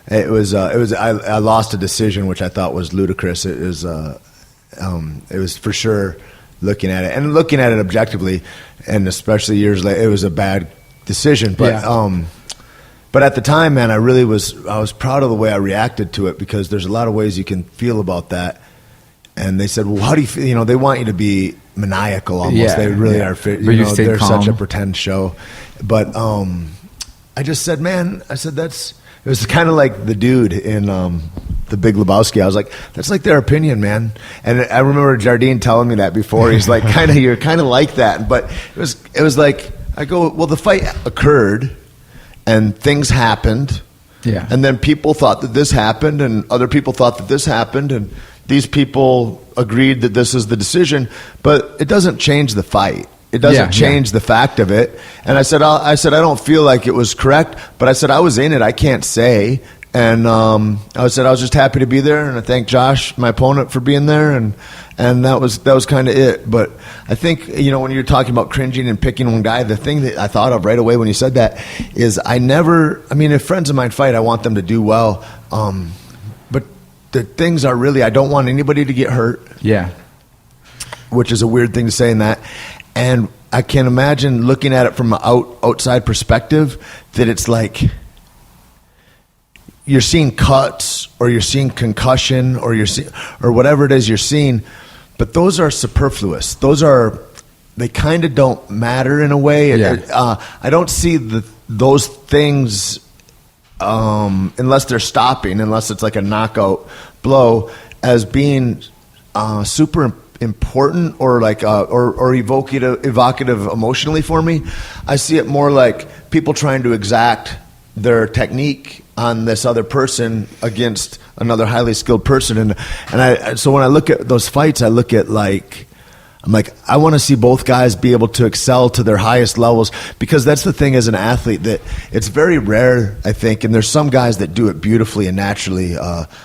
It was. I lost a decision, which I thought was ludicrous. It was for sure, looking at it objectively, and especially years later, it was a bad decision. But but at the time, man, I was proud of the way I reacted to it, because there's a lot of ways you can feel about that. And they said, well, how do you feel? You know, they want you to be maniacal almost. Yeah, they really are. They're calm. Such a pretend show. But I just said, man, it was kind of like the dude in The Big Lebowski. I was like, that's like their opinion, man. And I remember Jardine telling me that before. He's like, you're kind of like that. But it was like, I go, well, the fight occurred and things happened. Yeah. And then people thought that this happened, and other people thought that this happened, and these people agreed that this is the decision, but it doesn't change the fight. It doesn't change the fact of it. And I said, I don't feel like it was correct, but I said, I was in it. I can't say. And I said, I was just happy to be there, and I thank Josh, my opponent, for being there, and that was kind of it. But I think, you know, when you're talking about cringing and picking one guy, the thing that I thought of right away when you said that is if friends of mine fight, I want them to do well. But the things are really, I don't want anybody to get hurt. Yeah. Which is a weird thing to say in that. And I can imagine looking at it from an outside perspective that it's like you're seeing cuts, or you're seeing concussion, or or whatever it is you're seeing, but those are superfluous. Those are they kind of don't matter in a way. I don't see those things unless they're stopping, unless it's like a knockout blow, as being super important or like or evocative emotionally for me. I see it more like people trying to exact their technique on this other person against another highly skilled person, and so when I look at those fights, I look at I'm like, I want to see both guys be able to excel to their highest levels, because that's the thing as an athlete, that it's very rare, I think, and there's some guys that do it beautifully and naturally.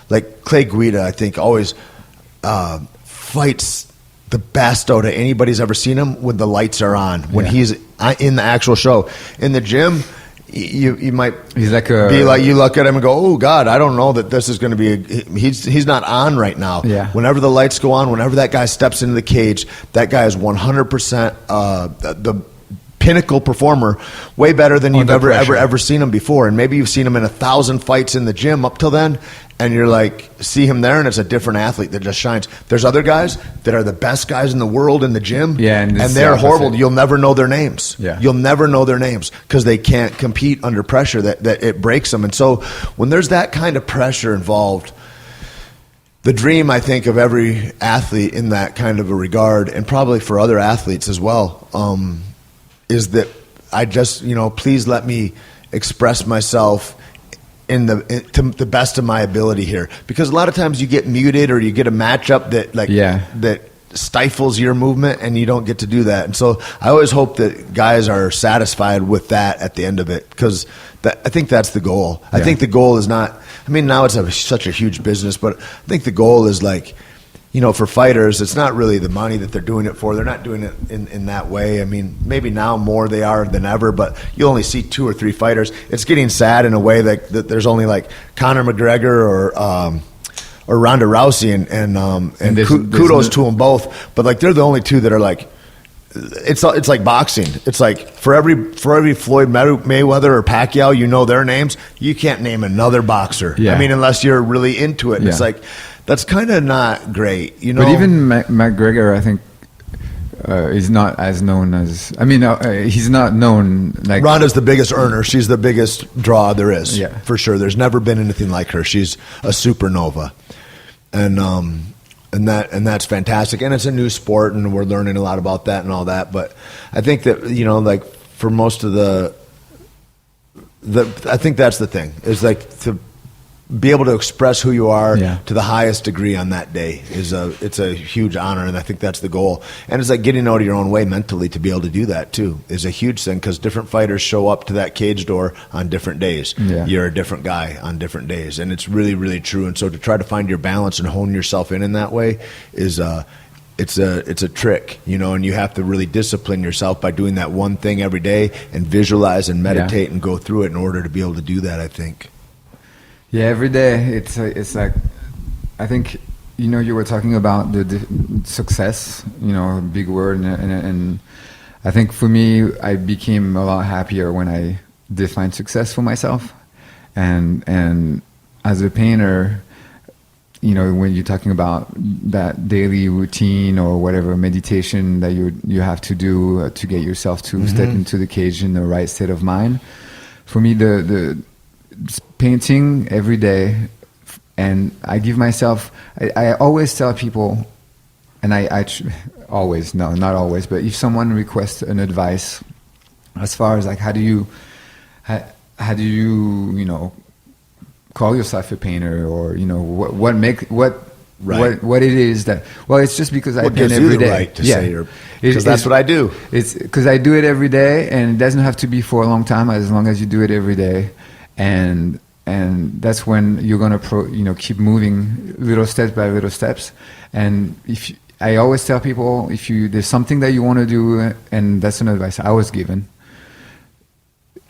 Like Clay Guida, I think, always fights the best out of anybody's ever seen him when the lights are on, when he's in the actual show. In the gym, you might be like you look at him and go, oh God, I don't know that this is going to be he's not on right now. Whenever the lights go on, whenever that guy steps into the cage, that guy is 100% the pinnacle performer, way better than you've ever seen him before. And maybe you've seen him in 1,000 fights in the gym up till then, and you're like, see him there, and it's a different athlete that just shines. There's other guys that are the best guys in the world in the gym, and they're horrible. You'll never know their names. You'll never know their names because they can't compete under pressure. That it breaks them. And so when there's that kind of pressure involved, the dream, I think, of every athlete in that kind of a regard, and probably for other athletes as well, is that I just, please let me express myself to the best of my ability here, because a lot of times you get muted or you get a matchup that stifles your movement, and you don't get to do that. And so I always hope that guys are satisfied with that at the end of it, because I think that's the goal. I think the goal is not, now it's such a huge business, but I think the goal is for fighters, it's not really the money that they're doing it for. They're not doing it in that way. Maybe now more they are than ever, but you only see 2 or 3 fighters. It's getting sad in a way that there's only Conor McGregor or Ronda Rousey, and kudos to them both. But they're the only 2 that are it's like boxing. It's like for every Floyd Mayweather or Pacquiao, their names. You can't name another boxer. Unless you're really into it. And it's that's kind of not great, But even McGregor, I think, is not as known as. He's not known like. Ronda's the biggest earner. She's the biggest draw there is. For sure. There's never been anything like her. She's a supernova, and that's fantastic. And it's a new sport, and we're learning a lot about that and all that. But I think that for most of I think that's the thing, is to be able to express who you are to the highest degree on that day it's a huge honor, and I think that's the goal. And it's like getting out of your own way mentally to be able to do that too is a huge thing, because different fighters show up to that cage door on different days. You're a different guy on different days, and it's really, really true. And so to try to find your balance and hone yourself in that way is it's a trick, and you have to really discipline yourself by doing that one thing every day and visualize and meditate and go through it in order to be able to do that, I think. Yeah, every day it's like, I think, you were talking about the success, big word, and I think for me, I became a lot happier when I defined success for myself, and as a painter, when you're talking about that daily routine or whatever meditation that you have to do to get yourself to step into the cage in the right state of mind, for me the painting every day, and I give myself. I always tell people, and I always, no, not always, but if someone requests an advice, as far as how do you call yourself a painter, or what it is that. Well, it's just because I paint every day. Right to say, because that's what I do. It's because I do it every day, and it doesn't have to be for a long time, as long as you do it every day. And that's when you're gonna keep moving little steps by little steps. And I always tell people, if there's something that you want to do, and that's an advice I was given,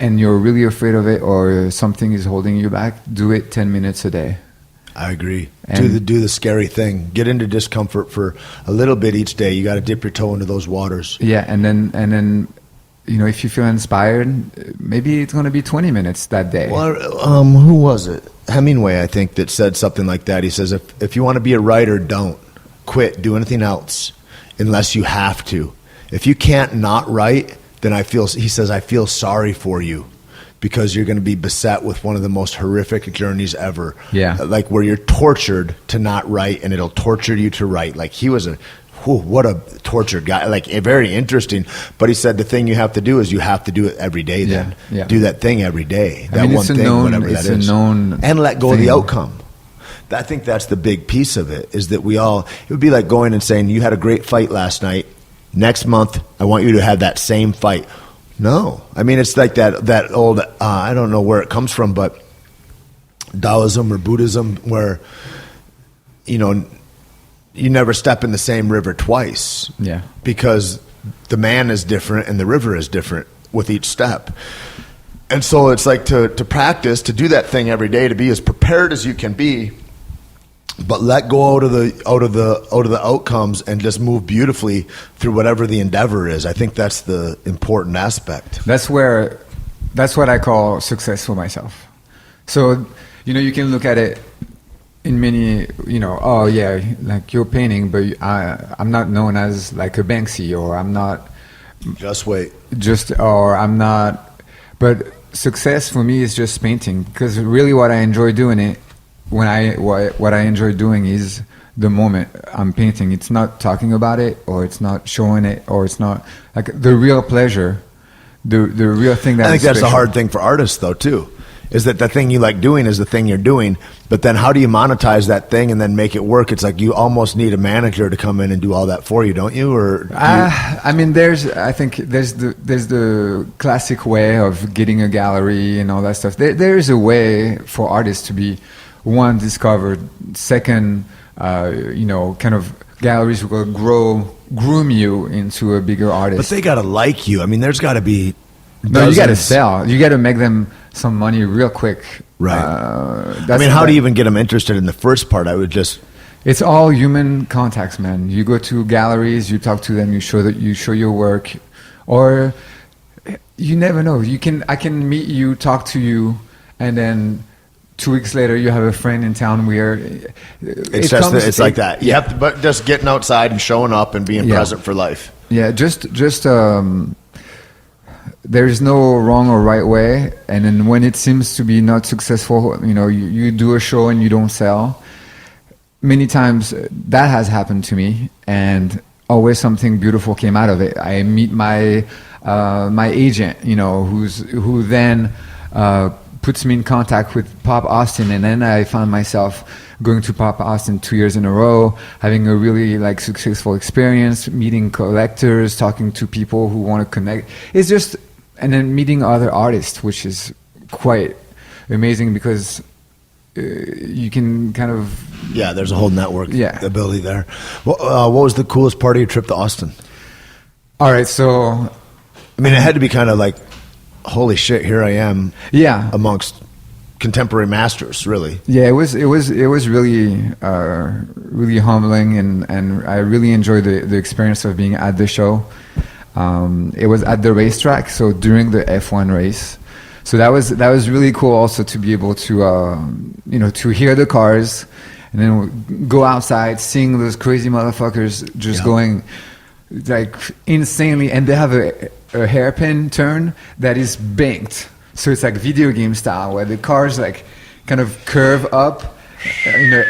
and you're really afraid of it, or something is holding you back, do it 10 minutes a day. I agree. Do the scary thing. Get into discomfort for a little bit each day. You got to dip your toe into those waters. Yeah, and then. If you feel inspired, maybe it's going to be 20 minutes that day. Well, who was it? Hemingway, I think, that said something like that. He says, if you want to be a writer, don't quit. Do anything else unless you have to. if you can't not write, then he says, I feel sorry for you because you're going to be beset with one of the most horrific journeys ever. Yeah. Like where you're tortured to not write and it'll torture you to write. Like he was what a tortured guy. Like very interesting. But he said the thing you have to do is you have to do it every day then. Yeah. Do that thing every day. I mean, one thing, whatever that is. And let go of the outcome. I think that's the big piece of it, is that it would be like going and saying, you had a great fight last night. Next month, I want you to have that same fight. No. I mean, it's like that old, I don't know where it comes from, but Taoism or Buddhism where, you never step in the same river twice. Yeah. Because the man is different and the river is different with each step. And so it's like to practice, to do that thing every day, to be as prepared as you can be, but let go out of the outcomes and just move beautifully through whatever the endeavor is. I think that's the important aspect. That's what I call success for myself. So, you can look at it in many, oh yeah, like you're painting, but I'm not known as like a Banksy, or I'm not. Just wait. Or I'm not. But success for me is just painting, because really what I enjoy doing what I enjoy doing is the moment I'm painting. It's not talking about it, or it's not showing it, or it's not like the real pleasure, the real thing that I think that's special. the hard thing for artists though too, is that the thing you like doing is the thing you're doing, but then how do you monetize that thing and then make it work? It's like you almost need a manager to come in and do all that for you, don't you? Or I mean, there's the classic way of getting a gallery and all that stuff. There is a way for artists to be, one, discovered, second, kind of galleries will groom you into a bigger artist. But they gotta like you. I mean, there's gotta be no, you gotta sell. You gotta make them some money real quick. Right. How do you even get them interested in the first part? It's all human contacts, man. You go to galleries, you talk to them, you show your work, or you never know. I can meet you, talk to you, and then 2 weeks later, you have a friend in town where it's like that. You have to, but just getting outside and showing up and being present for life. Yeah, just there's no wrong or right way. And then when it seems to be not successful, you do a show and you don't sell. Many times that has happened to me, and always something beautiful came out of it. I meet my agent, who then puts me in contact with Pop Austin, and then I found myself going to Pop Austin 2 years in a row, having a really successful experience, meeting collectors, talking to people who want to connect. And then meeting other artists, which is quite amazing, because you can kind of... Yeah, there's a whole network ability there. Well, what was the coolest part of your trip to Austin? All right, so... I mean, it had to be kind of like, holy shit, here I am. Yeah. Amongst contemporary masters, really. Yeah, it was really really humbling, and I really enjoyed the experience of being at the show. It was at the racetrack, so during the F1 race. So that was really cool also to be able to to hear the cars, and then go outside, seeing those crazy motherfuckers just going like insanely, and they have a hairpin turn that is banked, so it's like video game style, where the cars kind of curve up in the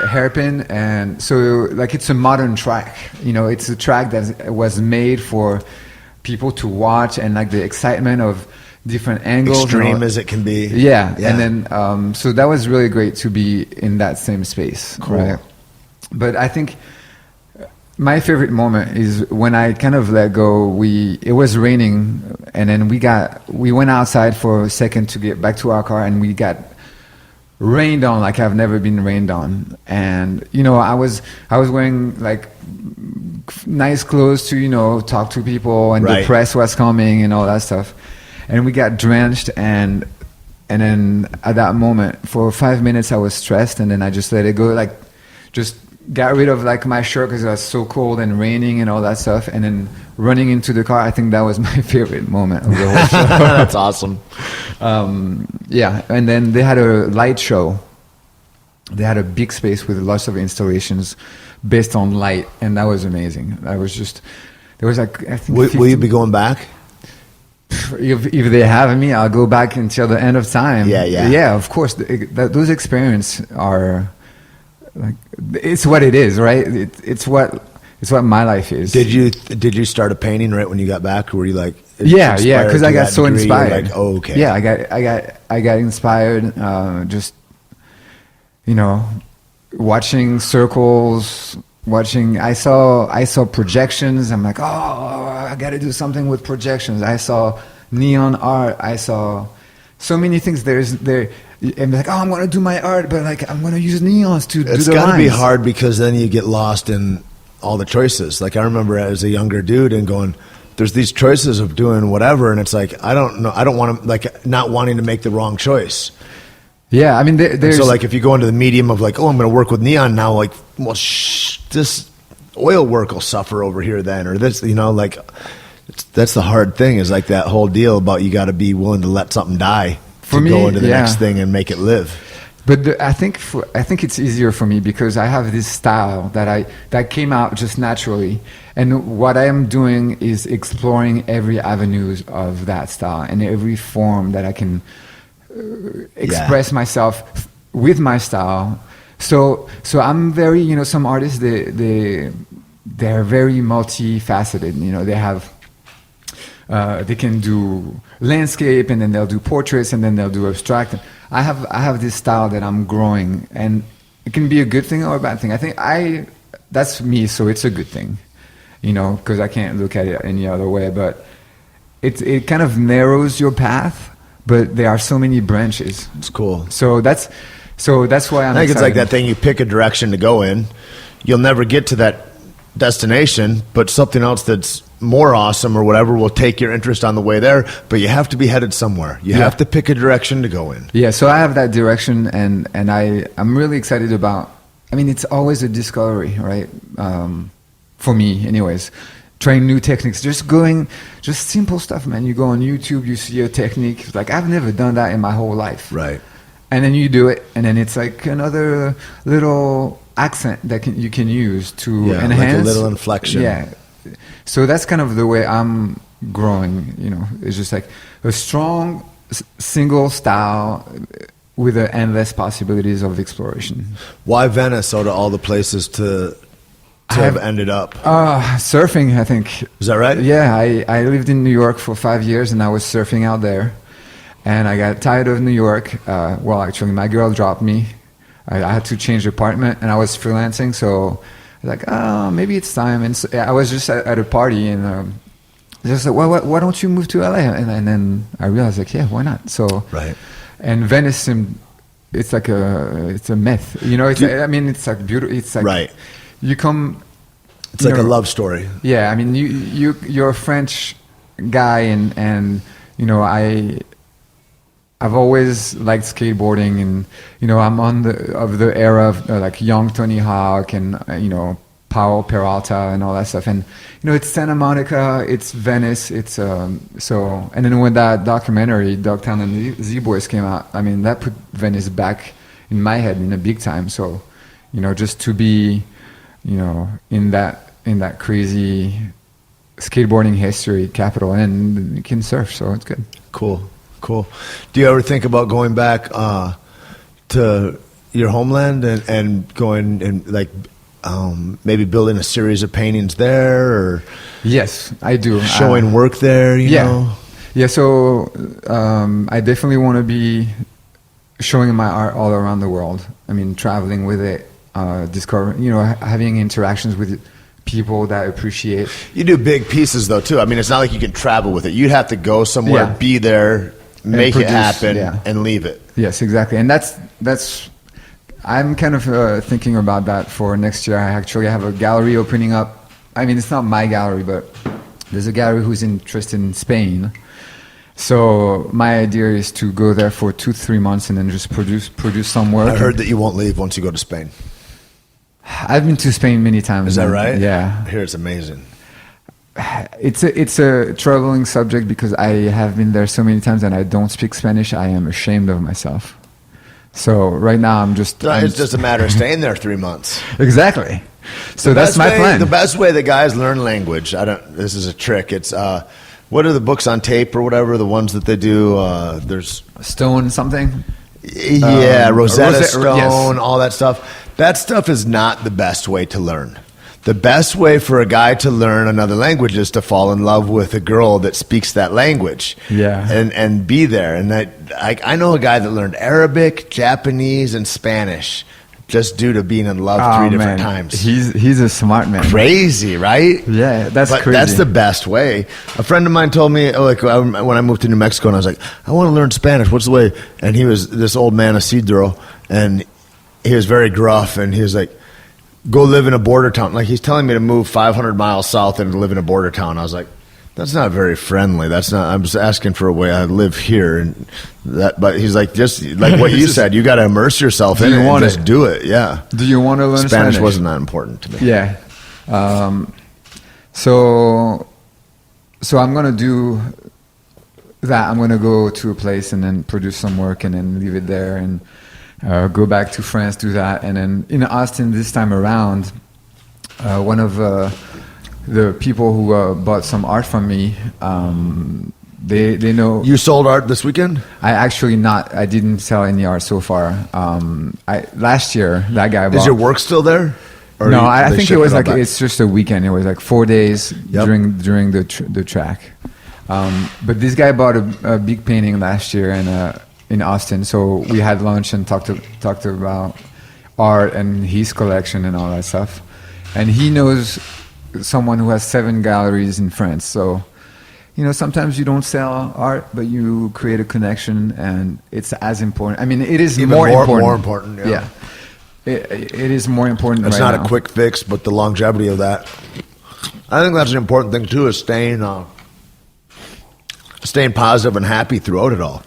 hairpin, and so it's a modern track. It's a track that was made for people to watch, and the excitement of different angles, extreme as it can be. Yeah. And then so that was really great to be in that same space. Cool. Right? But I think my favorite moment is when I kind of let go. It was raining, and then we went outside for a second to get back to our car, and we got rained on like I've never been rained on. And I was wearing nice clothes to talk to people, and the press was coming and all that stuff, and we got drenched, and then at that moment for 5 minutes I was stressed, and then I just let it go, just got rid of my shirt because it was so cold and raining and all that stuff, and then running into the car. I think that was my favorite moment of the whole show. That's awesome. And then they had a light show. They had a big space with lots of installations based on light, and that was amazing. There was like, I think, Will you be going back? if they have me, I'll go back until the end of time. Yeah. Of course, those experiences are like, it's what it is, right? It's what my life is. Did you start a painting right when you got back, or were you like? Yeah, because I got so inspired. Like, oh, okay. Yeah, I got inspired. Just watching circles. I saw projections. I'm like, oh, I got to do something with projections. I saw neon art. I saw so many things. And like, oh, I'm going to do my art, but like, I'm going to use neons to do the lines. It's got to be hard because then you get lost in all the choices. Like I remember as a younger dude and going, there's these choices of doing whatever. And it's like, I don't know. I don't want to, like, not wanting to make the wrong choice. Yeah, I mean, there's... So, like, if you go into the medium of, like, oh, I'm going to work with neon now, like, well, this oil work will suffer over here then, or this, like, that's the hard thing is, like, that whole deal about you got to be willing to let something die to go into the next thing and make it live. But I think it's easier for me because I have this style that came out just naturally, and what I am doing is exploring every avenues of that style and every form that I can express myself with my style. So I'm very, some artists they're very multifaceted. They have they can do landscape, and then they'll do portraits, and then they'll do abstract. I have this style that I'm growing, and it can be a good thing or a bad thing. I think that's me, so it's a good thing, because I can't look at it any other way. But it kind of narrows your path. But there are so many branches. It's cool. So that's why I'm. I think it's like that thing. You pick a direction to go in. You'll never get to that destination, but something else that's more awesome or whatever will take your interest on the way there. But you have to be headed somewhere. You have to pick a direction to go in. Yeah. So I have that direction, and I'm really excited about. I mean, it's always a discovery, right? For me, anyways. Trying new techniques, just simple stuff, man. You go on YouTube, you see a technique, like I've never done that in my whole life. Right. And then you do it, and then it's like another little accent that you can use to enhance. Like a little inflection. Yeah. So that's kind of the way I'm growing, It's just like a strong single style with the endless possibilities of exploration. Why Venice out of all the places to have ended up? Surfing, I think. Is that right? Yeah, I lived in New York for 5 years, and I was surfing out there. And I got tired of New York. Well, actually, my girl dropped me. I had to change apartment, and I was freelancing, so I was like, oh, maybe it's time. And so, I was just at a party, and just like, well, why don't you move to LA? And then I realized, like, yeah, why not? So, right. And Venice, it's like it's a myth. It's like beautiful. It's like right. You come. It's like a love story. Yeah, I mean, you're a French guy, and I've always liked skateboarding, and I'm on the era of like young Tony Hawk and Paulo Peralta and all that stuff, and it's Santa Monica, it's Venice, it's and then when that documentary Dogtown and the Z-Boys came out, I mean that put Venice back in my head in a big time. So just to be in that crazy skateboarding history capital, and you can surf, so it's good. Cool. Do you ever think about going back to your homeland and going and like maybe building a series of paintings there, or yes, I do, showing work there? You know? Yeah. So I definitely want to be showing my art all around the world. I mean, traveling with it. Discovering, having interactions with people that appreciate. You do big pieces though too. I mean, it's not like you can travel with it. You'd have to go somewhere, be there, make it happen, and leave it. Yes, exactly. And that's. I'm kind of thinking about that for next year. I actually have a gallery opening up. I mean, it's not my gallery, but there's a gallery who's interested in Spain. So my idea is to go there for 2-3 months and then just produce some work. I heard that you won't leave once you go to Spain. I've been to Spain many times. Is that right? Yeah. I hear it's amazing. It's a troubling subject because I have been there so many times and I don't speak Spanish. I am ashamed of myself. So right now it's just a matter of staying there 3 months. Exactly. So that's my plan. The best way that guys learn language. This is a trick. It's what are the books on tape or whatever? The ones that they do. There's Stone something. Yeah, Rosetta Stone, yes. all that stuff. That stuff is not the best way to learn. The best way for a guy to learn another language is to fall in love with a girl that speaks that language. Yeah. And be there. And I know a guy that learned Arabic, Japanese, and Spanish just due to being in love 3 different times. He's a smart man. Crazy, right? Yeah, that's but crazy. That's the best way. A friend of mine told me, like, when I moved to New Mexico, and I was like, I want to learn Spanish. What's the way? And he was this old man, Isidro, and he was very gruff, and he was like, go live in a border town. Like, he's telling me to move 500 miles south and live in a border town. I was like, that's not very friendly. That's not. I'm just asking for a way. I live here, and that. But he's like, just like what you said. You got to immerse yourself in it and just do it. Yeah. Do you want to learn Spanish? Wasn't that important to me. Yeah. So I'm gonna do that. I'm gonna go to a place and then produce some work and then leave it there and go back to France, do that, and then in Austin this time around, one of the people who bought some art from me, they know. You sold art this weekend? I didn't sell any art so far. Last year that guy bought. Is your work still there? Or no, I think it was like back? it's just a weekend. It was like 4 days during the track. But this guy bought a big painting last year in Austin. So we had lunch and talked about art and his collection and all that stuff. And he knows someone who has 7 galleries in France. So, sometimes you don't sell art, but you create a connection, and it's as important. I mean, it is even more important. More important, yeah. It is more important. It's right not now. a quick fix, but the longevity of that. I think that's an important thing too, is staying positive and happy throughout it all,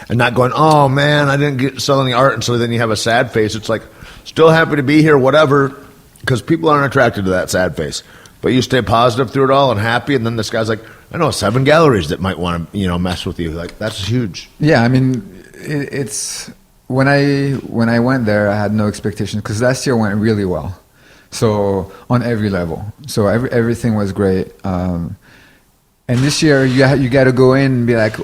and not going, oh man, I didn't get selling the art, and so then you have a sad face. It's like, still happy to be here, whatever, because people aren't attracted to that sad face. But you stay positive through it all and happy, and then this guy's like, I know 7 galleries that might want to mess with you. Like, that's huge. Yeah, I mean, it's. When I went there, I had no expectations because last year went really well, so on every level. So everything was great, and this year you got to go in and be like,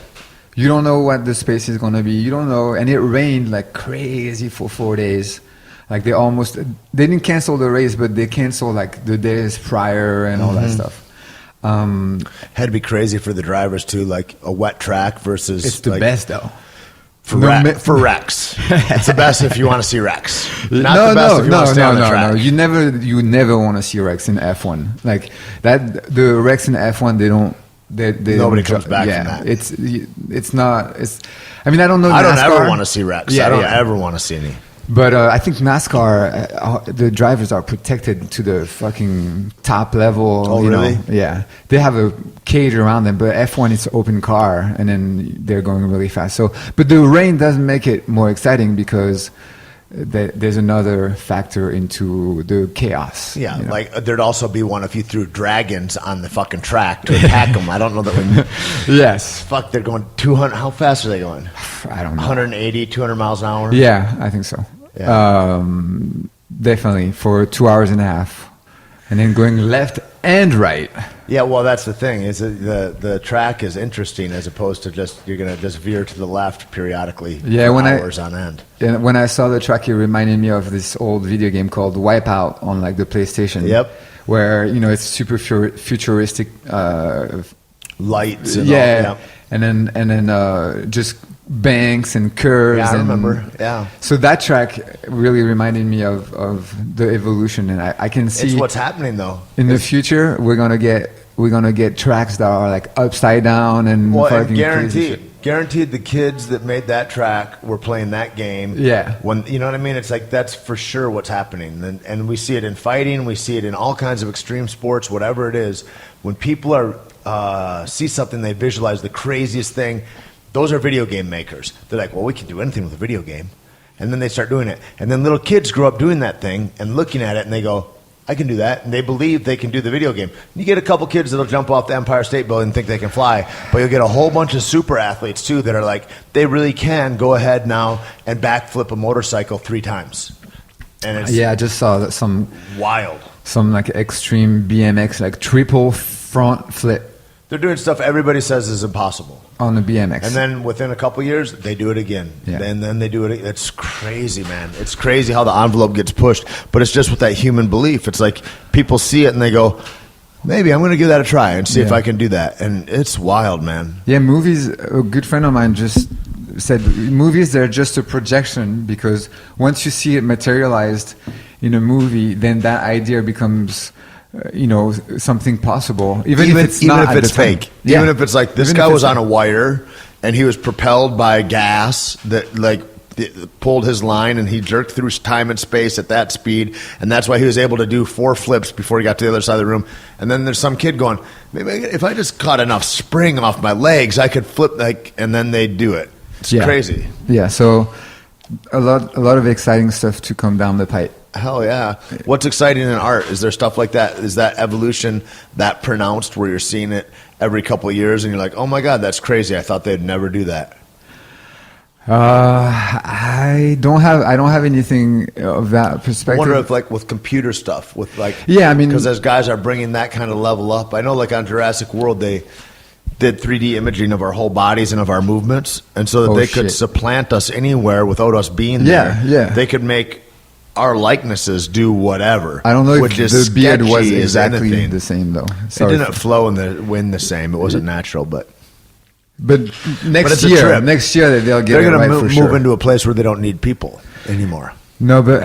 you don't know what the space is going to be. You don't know, and it rained like crazy for 4 days. Like they didn't cancel the race, but they canceled like the days prior and all that stuff. Had to be crazy for the drivers too, like a wet track versus. It's the best though. For wrecks. It's the best if you want to see wrecks. Not the best if you want to stay on the track. No. You never want to see wrecks in F1. Like that, the wrecks in F1, Nobody comes back from that. It's not. I mean, I don't know. I NASCAR. don't ever want to see wrecks. I don't ever want to see any. But I think NASCAR, the drivers are protected to the fucking top level. Oh, really? Yeah. They have a cage around them, but F1, it's open car, and then they're going really fast. So, but the rain doesn't make it more exciting because there's another factor into the chaos. Yeah, like there'd also be one if you threw dragons on the fucking track to attack them. I don't know that we... Yes. Fuck, they're going 200... How fast are they going? I don't know. 180, 200 miles an hour? Yeah, I think so. Yeah. Definitely for 2 hours and a half, and then going left and right. Yeah, well, that's the thing. Is the track is interesting as opposed to just you're gonna just veer to the left periodically. Yeah, for hours on end. And when I saw the track, it reminded me of this old video game called Wipeout on like the PlayStation. Yep. Where it's super futuristic. Lights. And yeah. All, And then just banks and curves. Yeah, I and, remember. Yeah. So that track really reminded me of the evolution, and I can see it's what's happening though. In the future, we're gonna get tracks that are like upside down and fucking guaranteed the kids that made that track were playing that game. Yeah. When you know what I mean, it's like that's for sure what's happening, and we see it in fighting, we see it in all kinds of extreme sports, whatever it is. When people are see something, they visualize the craziest thing. Those are video game makers. They're like, well, we can do anything with a video game. And then they start doing it. And then little kids grow up doing that thing and looking at it, and they go, I can do that. And they believe they can do the video game. You get a couple kids that'll jump off the Empire State Building and think they can fly. But you'll get a whole bunch of super athletes, too, that are like, they really can go ahead now and backflip a motorcycle 3 times. and it's Yeah, I just saw that some wild. like extreme BMX, like triple front flip They're doing stuff everybody says is impossible. on the BMX. And then within a couple years, they do it again. Yeah. And then they do it. It's crazy, man. It's crazy how the envelope gets pushed. But it's just with that human belief. It's like people see it and they go, maybe I'm going to give that a try and see if Yeah. I can do that. And it's wild, man. Yeah, movies. A good friend of mine just said movies, they're just a projection, because once you see it materialized in a movie, then that idea becomes, something possible. Even if it's not if at it's the time. fake. Yeah. Even if it's like this Even guy if was it's on a wire and he was propelled by gas that like pulled his line and he jerked through time and space at that speed, and that's why he was able to do 4 flips before he got to the other side of the room. And then there's some kid going, maybe if I just caught enough spring off my legs, I could flip and then they do it. It's crazy. Yeah, so a lot of exciting stuff to come down the pipe. Hell yeah. What's exciting in art? Is there stuff like that? Is that evolution that pronounced where you're seeing it every couple of years and you're like, oh my God, that's crazy. I thought they'd never do that. I don't have anything of that perspective. I wonder if like with computer stuff, with like, Yeah, I mean, because as guys are bringing that kind of level up, I know like on Jurassic World, they did 3D imaging of our whole bodies and of our movements. And so that they could supplant us anywhere without us being there. Yeah. They could make our likenesses do whatever. I don't know if the beard was sketchy as exactly anything. the same, though. It Sorry. didn't flow in the wind the same. It wasn't natural, but next it's a year, trip. they'll get they're it going right to for move sure. into a place where they don't need people anymore. No, but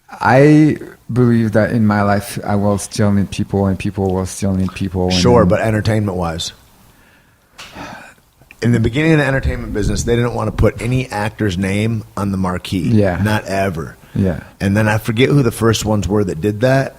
I believe that in my life I will still need people, and people will still need people. Sure, but entertainment-wise, in the beginning of the entertainment business, they didn't want to put any actor's name on the marquee. Yeah. Not ever. Yeah. And then I forget who the first ones were that did that,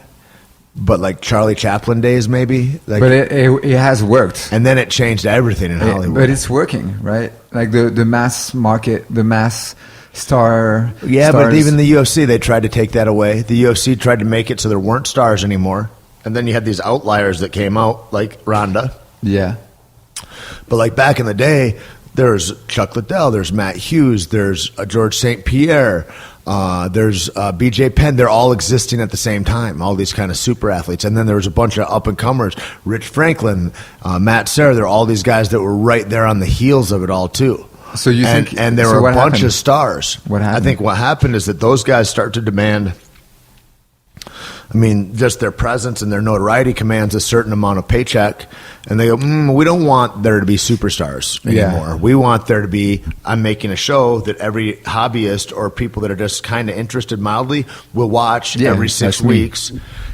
but like Charlie Chaplin days maybe. Like, But it has worked. and then it changed everything in Hollywood. But it's working, right? Like the mass market, the mass star. Yeah, stars. but even the UFC, they tried to take that away. The UFC tried to make it so there weren't stars anymore. And then you had these outliers that came out, like Ronda. Yeah. But like back in the day, there's Chuck Liddell, there's Matt Hughes, there's George St. Pierre, there's BJ Penn. They're all existing at the same time, all these kind of super athletes. And then there was a bunch of up-and-comers, Rich Franklin, Matt Serra. There were all these guys that were right there on the heels of it all, too. So you think... And there so were a bunch happened? of stars. What happened? I think what happened is that those guys start to demand... I mean, just their presence and their notoriety commands a certain amount of paycheck. And they go, we don't want there to be superstars anymore. Yeah. We want there to be, I'm making a show that every hobbyist or people that are just kind of interested mildly will watch every 6 that's me. weeks.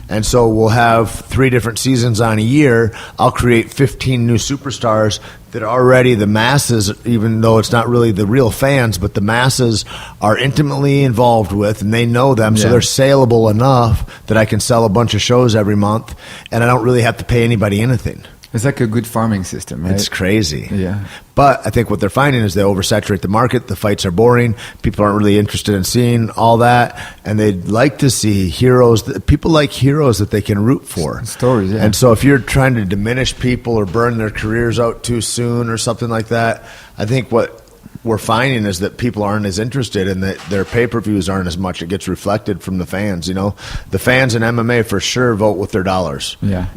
And so we'll have 3 different seasons on a year. I'll create 15 new superstars that already the masses, even though it's not really the real fans, but the masses are intimately involved with, and they know them, so Yeah. they're saleable enough that I can sell a bunch of shows every month, and I don't really have to pay anybody anything. It's like a good farming system, right? It's crazy. Yeah. But I think what they're finding is they oversaturate the market. The fights are boring. People aren't really interested in seeing all that. And they'd like to see heroes. People like heroes that they can root for. Stories, yeah. And so if you're trying to diminish people or burn their careers out too soon or something like that, I think what we're finding is that people aren't as interested and that their pay-per-views aren't as much. It gets reflected from the fans. You know, the fans in MMA for sure vote with their dollars. Yeah.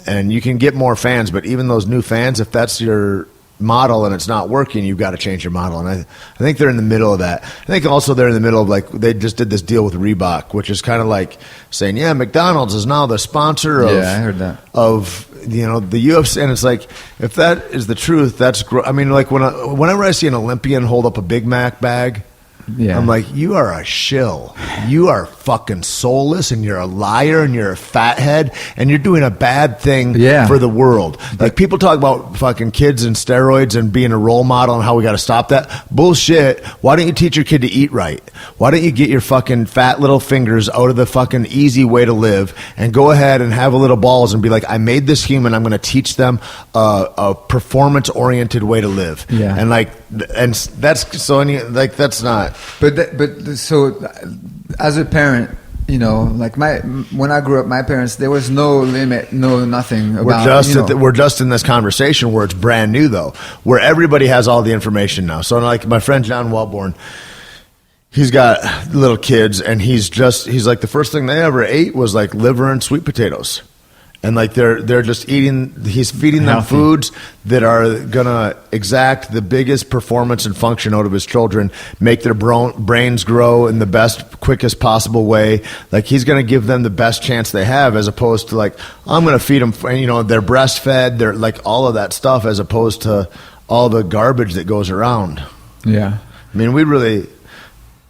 And you can get more fans, but even those new fans, if that's your model and it's not working, you've got to change your model. And I think they're in the middle of that. I think also they're in the middle of, like, they just did this deal with Reebok, which is kind of like saying, yeah, McDonald's is now the sponsor of, Yeah, I heard that. of the UFC. And it's like, if that is the truth, that's I mean, like whenever I see an Olympian hold up a Big Mac bag, Yeah. I'm like, you are a shill. You are fucking soulless, and you're a liar, and you're a fathead, and you're doing a bad thing for the world. Like, people talk about fucking kids and steroids and being a role model and how we got to stop that. Bullshit. Why don't you teach your kid to eat right? Why don't you get your fucking fat little fingers out of the fucking easy way to live and go ahead and have a little balls and be like, I made this human. I'm going to teach them a performance-oriented way to live. Yeah. And like, and that's so like that's not. So as a parent, you know, like when I grew up, my parents, there was no limit, no nothing about. We're just in this conversation where it's brand new, though, where everybody has all the information now. So like my friend John Wellborn, he's got little kids, and he's like, the first thing they ever ate was like liver and sweet potatoes. And like they're just eating, he's feeding them Healthy. foods that are gonna exact the biggest performance and function out of his children, make their brains grow in the best, quickest possible way. Like he's gonna give them the best chance they have, as opposed to like, I'm gonna feed them, they're breastfed, they're like all of that stuff, as opposed to all the garbage that goes around. Yeah. I mean,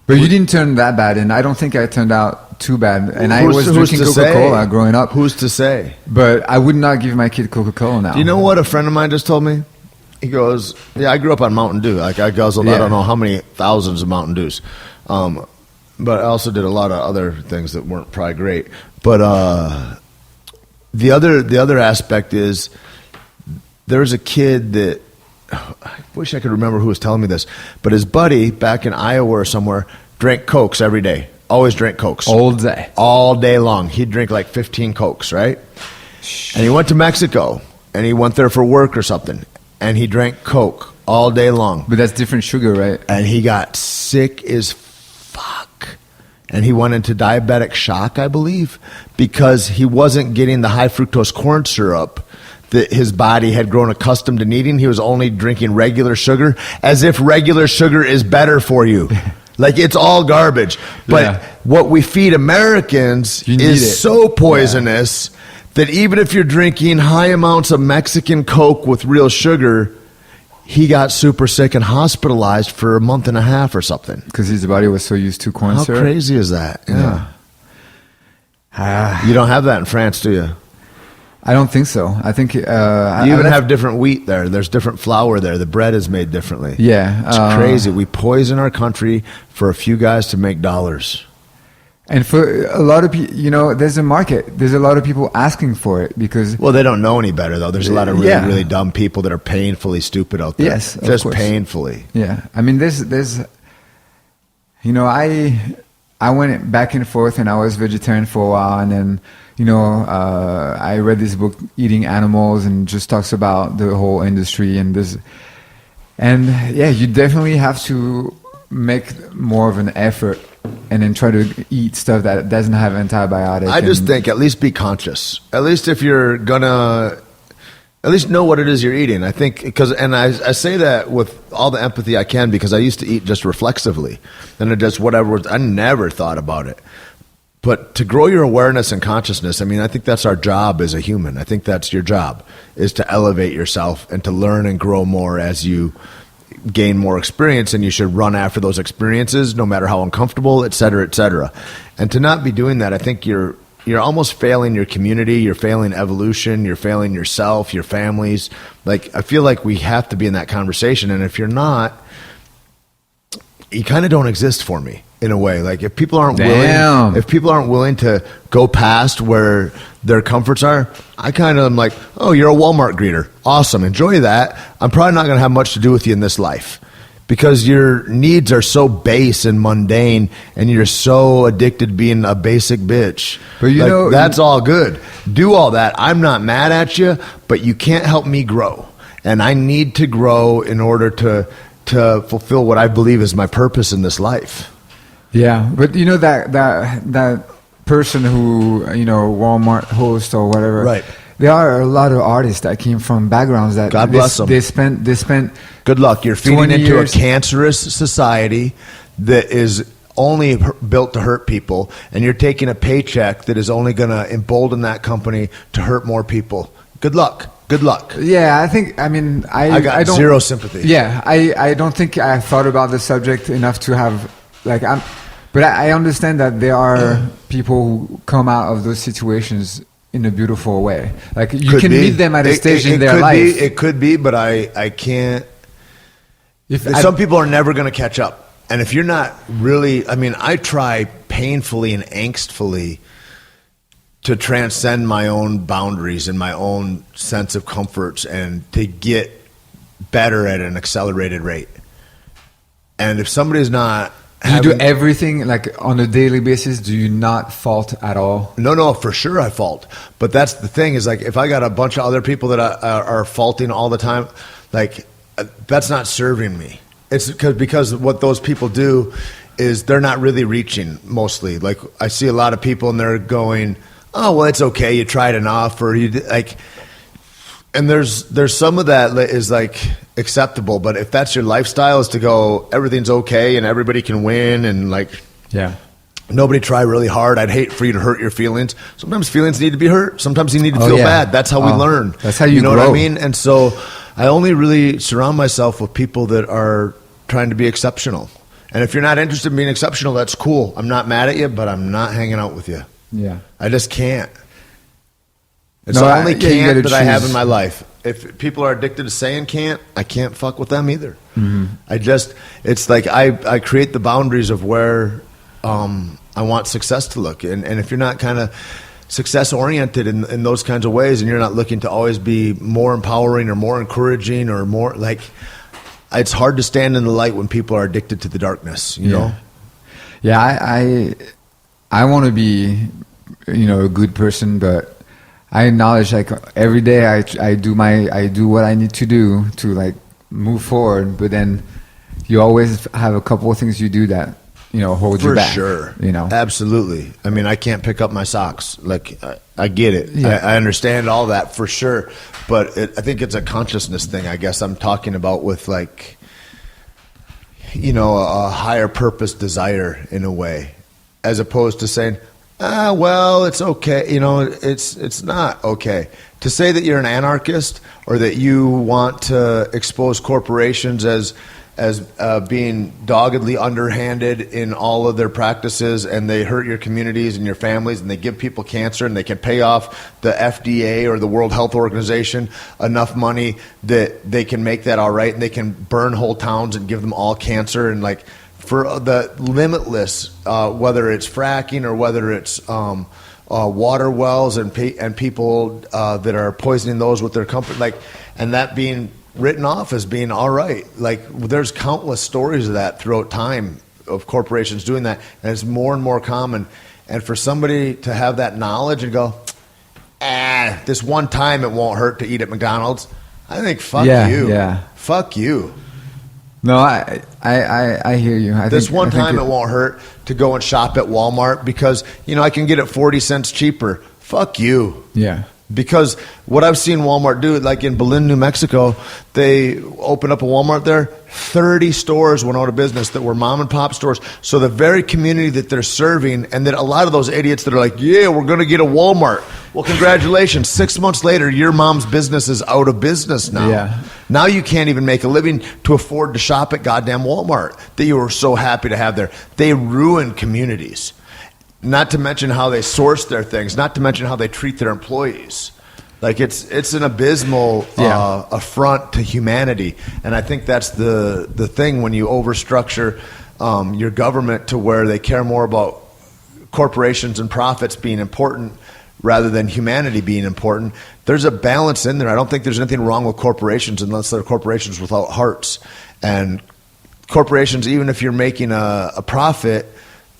But you didn't turn that bad, and I don't think I turned out too bad. And I was who's drinking to say? Coca-Cola growing up. Who's to say? But I would not give my kid Coca-Cola now. Do you know what a friend of mine just told me? He goes, yeah, I grew up on Mountain Dew. Like I guzzled, I don't know how many thousands of Mountain Dews. But I also did a lot of other things that weren't probably great. But the other aspect is, there's a kid that, I wish I could remember who was telling me this, but his buddy back in Iowa or somewhere drank Cokes every day. Always drank Cokes. All day long. He'd drink like 15 Cokes, right? And he went to Mexico, and he went there for work or something, and he drank Coke all day long. But that's different sugar, right? And he got sick as fuck. And he went into diabetic shock, I believe, because he wasn't getting the high fructose corn syrup that his body had grown accustomed to needing. He was only drinking regular sugar, as if regular sugar is better for you. Like, it's all garbage. But what we feed Americans is so poisonous that even if you're drinking high amounts of Mexican Coke with real sugar, he got super sick and hospitalized for a month and a half or something. Because his body was so used to corn syrup. How crazy is that? Yeah. You don't have that in France, do you? I don't think so. I think you even have different wheat there. There's different flour there. The bread is made differently. Yeah, it's crazy. We poison our country for a few guys to make dollars. And for a lot of people, there's a market. There's a lot of people asking for it because. Well, they don't know any better though. There's a lot of really dumb people that are painfully stupid out there. Yes, just of course. Painfully. Yeah, I mean, there's. I went back and forth, and I was vegetarian for a while, and then. I read this book, Eating Animals, and just talks about the whole industry and this. And yeah, you definitely have to make more of an effort and then try to eat stuff that doesn't have antibiotics. I just think at least be conscious. At least if you're gonna, at least know what it is you're eating. I think and I say that with all the empathy I can, because I used to eat just reflexively, and it just whatever. I never thought about it. But to grow your awareness and consciousness, I mean, I think that's our job as a human. I think that's your job, is to elevate yourself and to learn and grow more as you gain more experience, and you should run after those experiences no matter how uncomfortable, et cetera, et cetera. And to not be doing that, I think you're almost failing your community, you're failing evolution, you're failing yourself, your families. Like, I feel like we have to be in that conversation, and if you're not, you kind of don't exist for me. In a way, like if people aren't willing to go past where their comforts are, I kind of am like, oh, you're a Walmart greeter. Awesome. Enjoy that. I'm probably not going to have much to do with you in this life because your needs are so base and mundane, and you're so addicted to being a basic bitch. But that's all good. Do all that. I'm not mad at you, but you can't help me grow. And I need to grow in order to fulfill what I believe is my purpose in this life. Yeah, but that person who Walmart host or whatever, right? There are a lot of artists that came from backgrounds that God bless them. They spent. Good luck. You're feeding into a cancerous society that is only built to hurt people, and you're taking a paycheck that is only going to embolden that company to hurt more people. Good luck. Good luck. Yeah, I got zero sympathy. Yeah, I don't think I thought about the subject enough to have but I understand that there are people who come out of those situations in a beautiful way. Like you can meet them at a stage in their life. It could be, but I can't. Some people are never going to catch up. And if you're not really, I try painfully and angstfully to transcend my own boundaries and my own sense of comforts and to get better at an accelerated rate. And if somebody's not... Do you do everything like on a daily basis? Do you not fault at all? No, for sure I fault. But that's the thing is like if I got a bunch of other people that are faulting all the time, like that's not serving me. It's because what those people do is they're not really reaching mostly. Like I see a lot of people and they're going, oh, well, it's okay. You tried enough, or you like, and there's some of that is like acceptable. But if that's your lifestyle, is to go, everything's okay and everybody can win, and like, Yeah. nobody try really hard. I'd hate for you to hurt your feelings. Sometimes feelings need to be hurt. Sometimes you need to feel bad. That's how we learn. That's how you know grow. what I mean? And so I only really surround myself with people that are trying to be exceptional. And if you're not interested in being exceptional, that's cool. I'm not mad at you, but I'm not hanging out with you. Yeah. I just can't. It's No, the only you can't gotta that I have choose. in my life. If people are addicted to saying can't, I can't fuck with them either. It's like I create the boundaries of where I want success to look. And if you're not kind of success oriented in those kinds of ways, and you're not looking to always be more empowering or more encouraging or more like, it's hard to stand in the light when people are addicted to the darkness, you know? Yeah, I want to be, a good person, but I acknowledge like every day I do what I need to do to like move forward. But then you always have a couple of things you do that hold you back. For sure, You know, absolutely. I mean, I can't pick up my socks. Like I get it. Yeah. I understand all that for sure. But I think it's a consciousness thing. I guess I'm talking about with like, a higher purpose desire in a way, as opposed to saying, well, it's okay. It's not okay. To say that you're an anarchist or that you want to expose corporations as being doggedly underhanded in all of their practices, and they hurt your communities and your families, and they give people cancer, and they can pay off the FDA or the World Health Organization enough money that they can make that all right, and they can burn whole towns and give them all cancer, and like for the limitless, whether it's fracking or whether it's water wells and people that are poisoning those with their comfort, like, and that being written off as being all right. Like there's countless stories of that throughout time of corporations doing that, and it's more and more common. And for somebody to have that knowledge and go, this one time it won't hurt to eat at McDonald's, I think fuck you. Yeah. Fuck you. No, I hear you. I This think, one I think time it won't hurt to go and shop at Walmart because I can get it 40 cents cheaper. Fuck you. Yeah. Because what I've seen Walmart do, like in Belen, New Mexico, they opened up a Walmart there. 30 stores went out of business that were mom and pop stores. So the very community that they're serving, and that a lot of those idiots that are like, yeah, we're going to get a Walmart. Well, congratulations. 6 months later, your mom's business is out of business now. Yeah. Now you can't even make a living to afford to shop at goddamn Walmart that you were so happy to have there. They ruin communities. Not to mention how they source their things, not to mention how they treat their employees. Like it's an abysmal affront to humanity. And I think that's the thing when you overstructure your government to where they care more about corporations and profits being important rather than humanity being important. There's a balance in there. I don't think there's anything wrong with corporations unless they're corporations without hearts. And corporations, even if you're making a profit,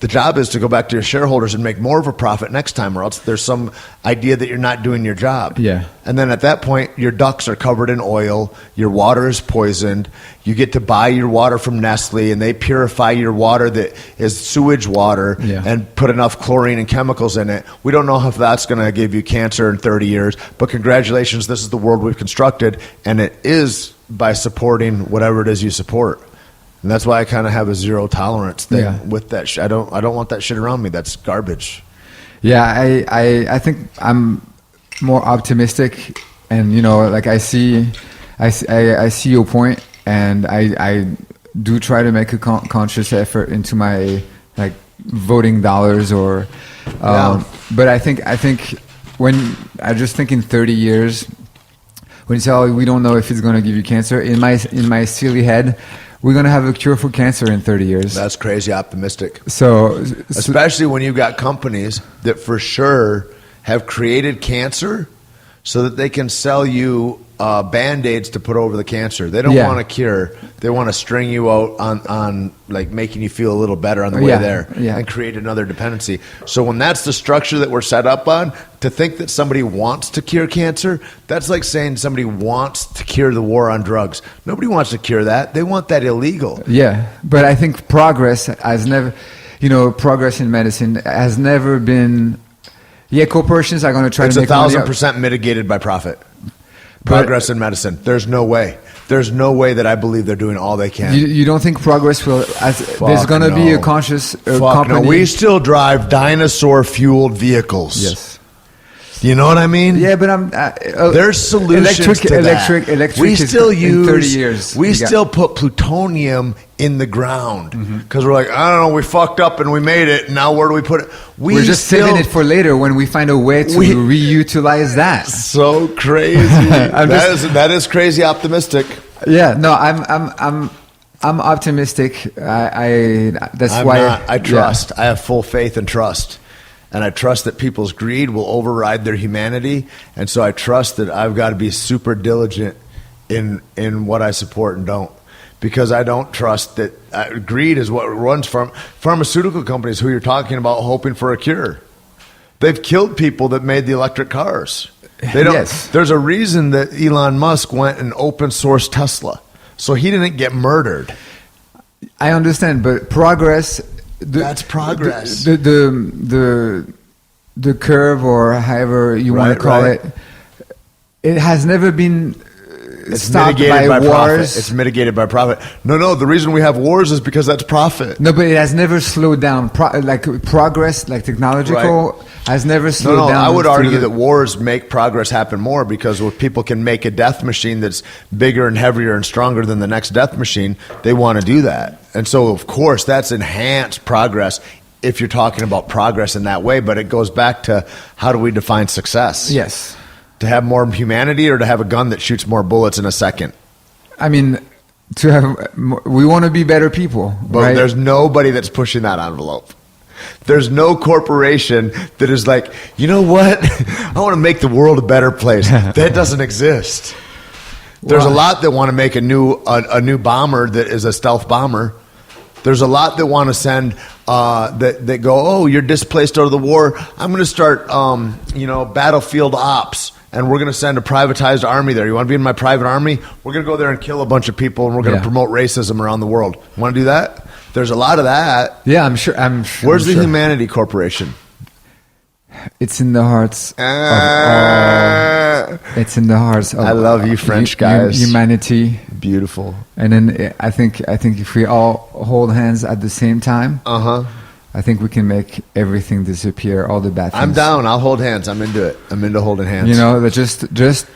the job is to go back to your shareholders and make more of a profit next time, or else there's some idea that you're not doing your job. Yeah. And then at that point, your ducts are covered in oil, your water is poisoned, you get to buy your water from Nestle, and they purify your water that is sewage water and put enough chlorine and chemicals in it. We don't know if that's going to give you cancer in 30 years, but congratulations, this is the world we've constructed, and it is by supporting whatever it is you support. And that's why I kind of have a zero tolerance thing with that shit. I don't want that shit around me. That's garbage. Yeah, I think I'm more optimistic, and like I see your point, and I do try to make a conscious effort into my like voting dollars or, but I think when I just think in 30 years, when you say, oh, we don't know if it's going to give you cancer, in my silly head, we're going to have a cure for cancer in 30 years. That's crazy optimistic. So especially when you've got companies that for sure have created cancer so that they can sell you Band-Aids to put over the cancer. They don't Yeah. want a cure. They want to string you out on like making you feel a little better on the way Yeah, there yeah. and create another dependency. So when that's the structure that we're set up on, to think that somebody wants to cure cancer, that's like saying somebody wants to cure the war on drugs. Nobody wants to cure that. They want that illegal. Yeah, but I think progress has never, progress in medicine has never been. Yeah, corporations are going to try It's to make money. 1,000% mitigated by profit. Progress in medicine. There's no way. There's no way that I believe they're doing all they can. You don't think progress will? There's going to be a conscious company. No. We still drive dinosaur-fueled vehicles. Yes. You know what I mean? Yeah, but There's solutions to that. Electric we is still in 30 years. We still put plutonium in the ground because we're like, I don't know, we fucked up and we made it. And now where do we put it? We're just saving it for later when we find a way to reutilize that. So crazy. That is crazy optimistic. Yeah, no, I'm optimistic. I trust. Yeah. I have full faith and trust. And I trust that people's greed will override their humanity. And so I trust that I've got to be super diligent in what I support and don't. Because I don't trust that greed is what runs from pharmaceutical companies who you're talking about hoping for a cure. They've killed people that made the electric cars. They don't. Yes. There's a reason that Elon Musk went and open sourced Tesla. So he didn't get murdered. I understand, but progress... That's progress. The curve, or however you want to call it, it has never been stopped by wars. Profit. It's mitigated by profit. No. The reason we have wars is because that's profit. No, but it has never slowed down. Progress, like technological, has never slowed down. I would argue that wars make progress happen more because if people can make a death machine that's bigger and heavier and stronger than the next death machine, they want to do that. And so, of course, that's enhanced progress if you're talking about progress in that way. But it goes back to how do we define success? Yes. To have more humanity or to have a gun that shoots more bullets in a second? I mean, we want to be better people. But right? There's nobody that's pushing that envelope. There's no corporation that is like, you know what? I want to make the world a better place. That doesn't exist. There's a lot that want to make a new bomber that is a stealth bomber. There's a lot that want to send that go, oh, you're displaced out of the war. I'm going to start, battlefield ops, and we're going to send a privatized army there. You want to be in my private army? We're going to go there and kill a bunch of people, and we're going to promote racism around the world. Want to do that? There's a lot of that. Yeah, I'm sure. Where's the Humanity Corporation? It's in the hearts of all. It's in the hearts of. I love you, French guys. Humanity. Beautiful. And then I think if we all hold hands at the same time, I think we can make everything disappear. All the bad things. I'm down. I'll hold hands. I'm into it. I'm into holding hands. Just.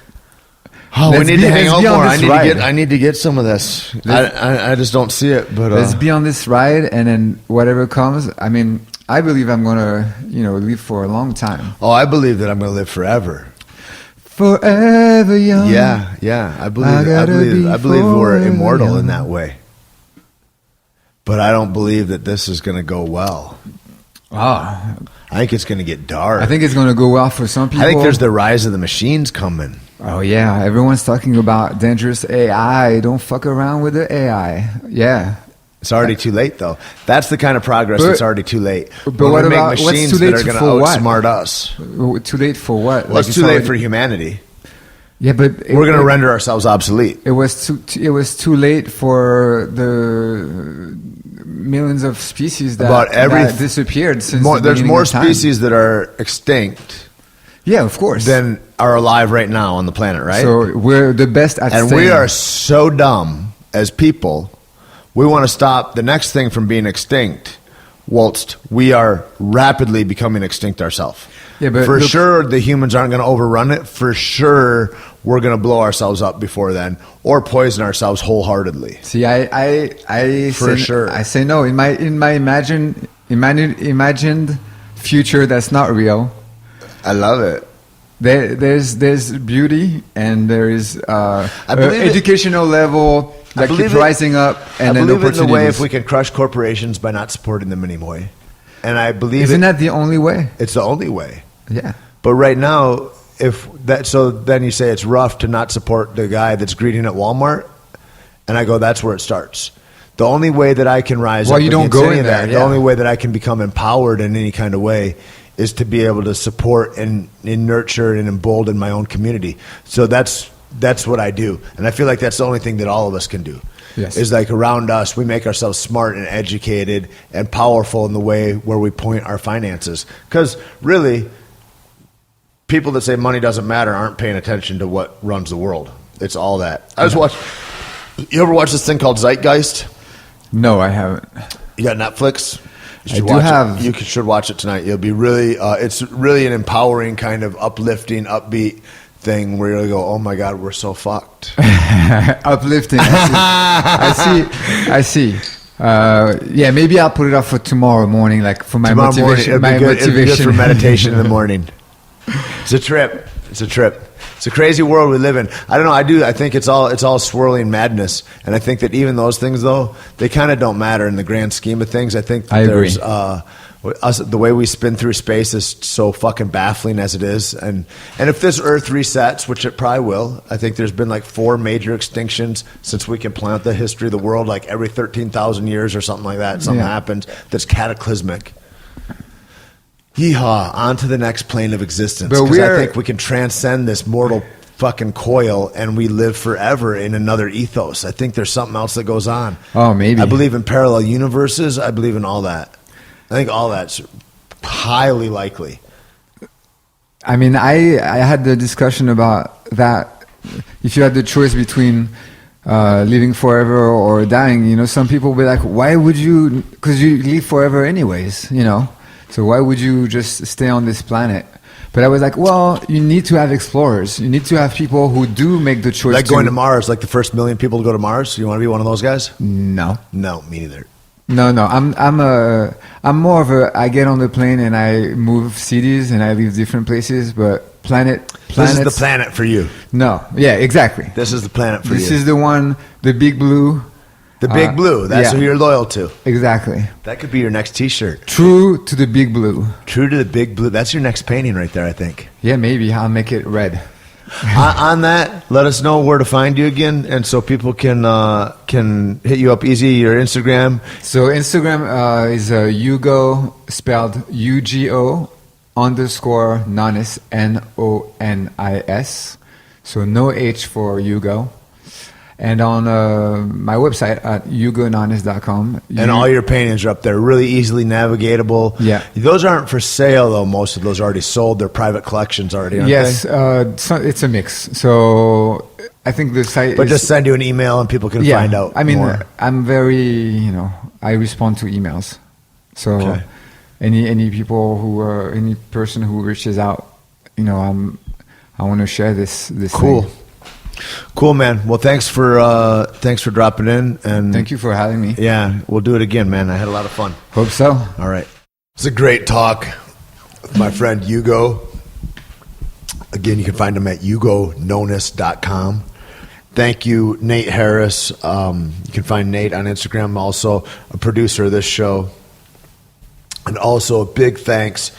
Oh, we need to hang out more. I need to get some of this. I just don't see it. But let's be on this ride, and then whatever comes. I mean, I believe I'm gonna, live for a long time. Oh, I believe that I'm gonna live forever. Forever young. Yeah. I believe we're immortal young. In that way. But I don't believe that this is gonna go well. I think it's gonna get dark. I think it's gonna go well for some people. I think there's the rise of the machines coming. Oh yeah, everyone's talking about dangerous AI. Don't fuck around with the AI. Yeah. It's already too late, though. That's the kind of progress that's already too late. But what about what's too late that are going to outsmart us? Too late for what? Well, it's too late for humanity. Yeah, but we're going to render ourselves obsolete. It was too late for the millions of species that disappeared since the there's more of time. Species that are extinct. Yeah, of course. Than are alive right now on the planet, right? So we're the best at and we are so dumb as people. We want to stop the next thing from being extinct whilst we are rapidly becoming extinct ourselves. Yeah, but for sure, the humans aren't going to overrun it. For sure, we're going to blow ourselves up before then or poison ourselves wholeheartedly. See, I say no. In my imagined future that's not real. I love it. There's beauty and there is educational level that keeps rising up, and then opportunities. In the way if we can crush corporations by not supporting them anymore. And I believe Isn't that the only way? It's the only way. Yeah. But right now, so then you say it's rough to not support the guy that's greeting at Walmart, and I go, that's where it starts. The only way that I can rise up you don't against go any in of that, there, the only way that I can become empowered in any kind of way is to be able to support and nurture and embolden my own community. So that's what I do. And I feel like that's the only thing that all of us can do. Yes. Is like around us, we make ourselves smart and educated and powerful in the way where we point our finances. Because really, people that say money doesn't matter aren't paying attention to what runs the world. It's all that. You ever watch this thing called Zeitgeist? No, I haven't. You got Netflix? I do have. You should watch it tonight. You'll be really. It's really an empowering kind of uplifting, upbeat thing where you go, "Oh my God, we're so fucked." Uplifting. I see. Yeah, maybe I'll put it up for tomorrow morning, like for my motivation. It'll be good for meditation in the morning. It's a trip. It's a crazy world we live in. I don't know. I think it's all swirling madness, and I think that even those things, though, they kind of don't matter in the grand scheme of things. I think that there's the way we spin through space is so fucking baffling as it is, and if this Earth resets, which it probably will, I think there's been like 4 major extinctions since we can plant the history of the world, like every 13,000 years or something like that. Something happens that's cataclysmic. Yeehaw, on to the next plane of existence. Because I think we can transcend this mortal fucking coil and we live forever in another ethos. I think there's something else that goes on. Oh, maybe. I believe in parallel universes. I believe in all that. I think all that's highly likely. I mean, I had the discussion about that. If you had the choice between living forever or dying, some people will be like, why would you? Because you live forever anyways, So why would you just stay on this planet? But I was like, well, you need to have explorers. You need to have people who do make the choice. Like going to Mars, like the first 1 million people to go to Mars. You want to be one of those guys? No. No, me neither. No. I'm more of a. I get on the plane and I move cities and I leave different places. But planets. This is the planet for you. No. Yeah. Exactly. This is the planet for you. This is the one. The big blue. The big blue. That's who you're loyal to. Exactly. That could be your next T-shirt. True to the big blue. True to the big blue. That's your next painting right there, I think. Yeah, maybe. I'll make it red. On that, let us know where to find you again, and so people can hit you up easy. Your Instagram. So Instagram is Ugo, spelled UGO _Nonis, NONIS. So no H for Ugo. And on my website at ugononis.com. And all your paintings are up there, really easily navigatable. Yeah. Those aren't for sale, though. Most of those are already sold. They're private collections already, aren't yes, they? so it's a mix. So I think the site But just send you an email and people can find out more. I'm very, I respond to emails. So any people any person who reaches out, I want to share this Cool. thing. Cool, man. Well, thanks for dropping in, and Thank you for having me. Yeah, we'll do it again, man. I had a lot of fun. Hope so. All right. It's a great talk with my friend Ugo. Again, you can find him at ugononis.com. Thank you, Nate Harris. You can find Nate on Instagram, also a producer of this show. And also a big thanks,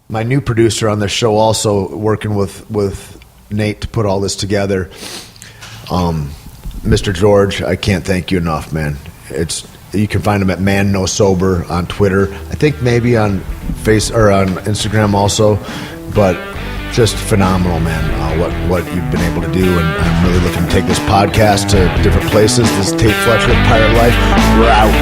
my new producer on this show, also working with Nate to put all this together. Mr. George, I can't thank you enough, man. You can find him at Man No Sober on Twitter. I think maybe on on Instagram also, but just phenomenal, man. What you've been able to do, and I'm really looking to take this podcast to different places. This is Tait Fletcher, Pirate Life. We're out.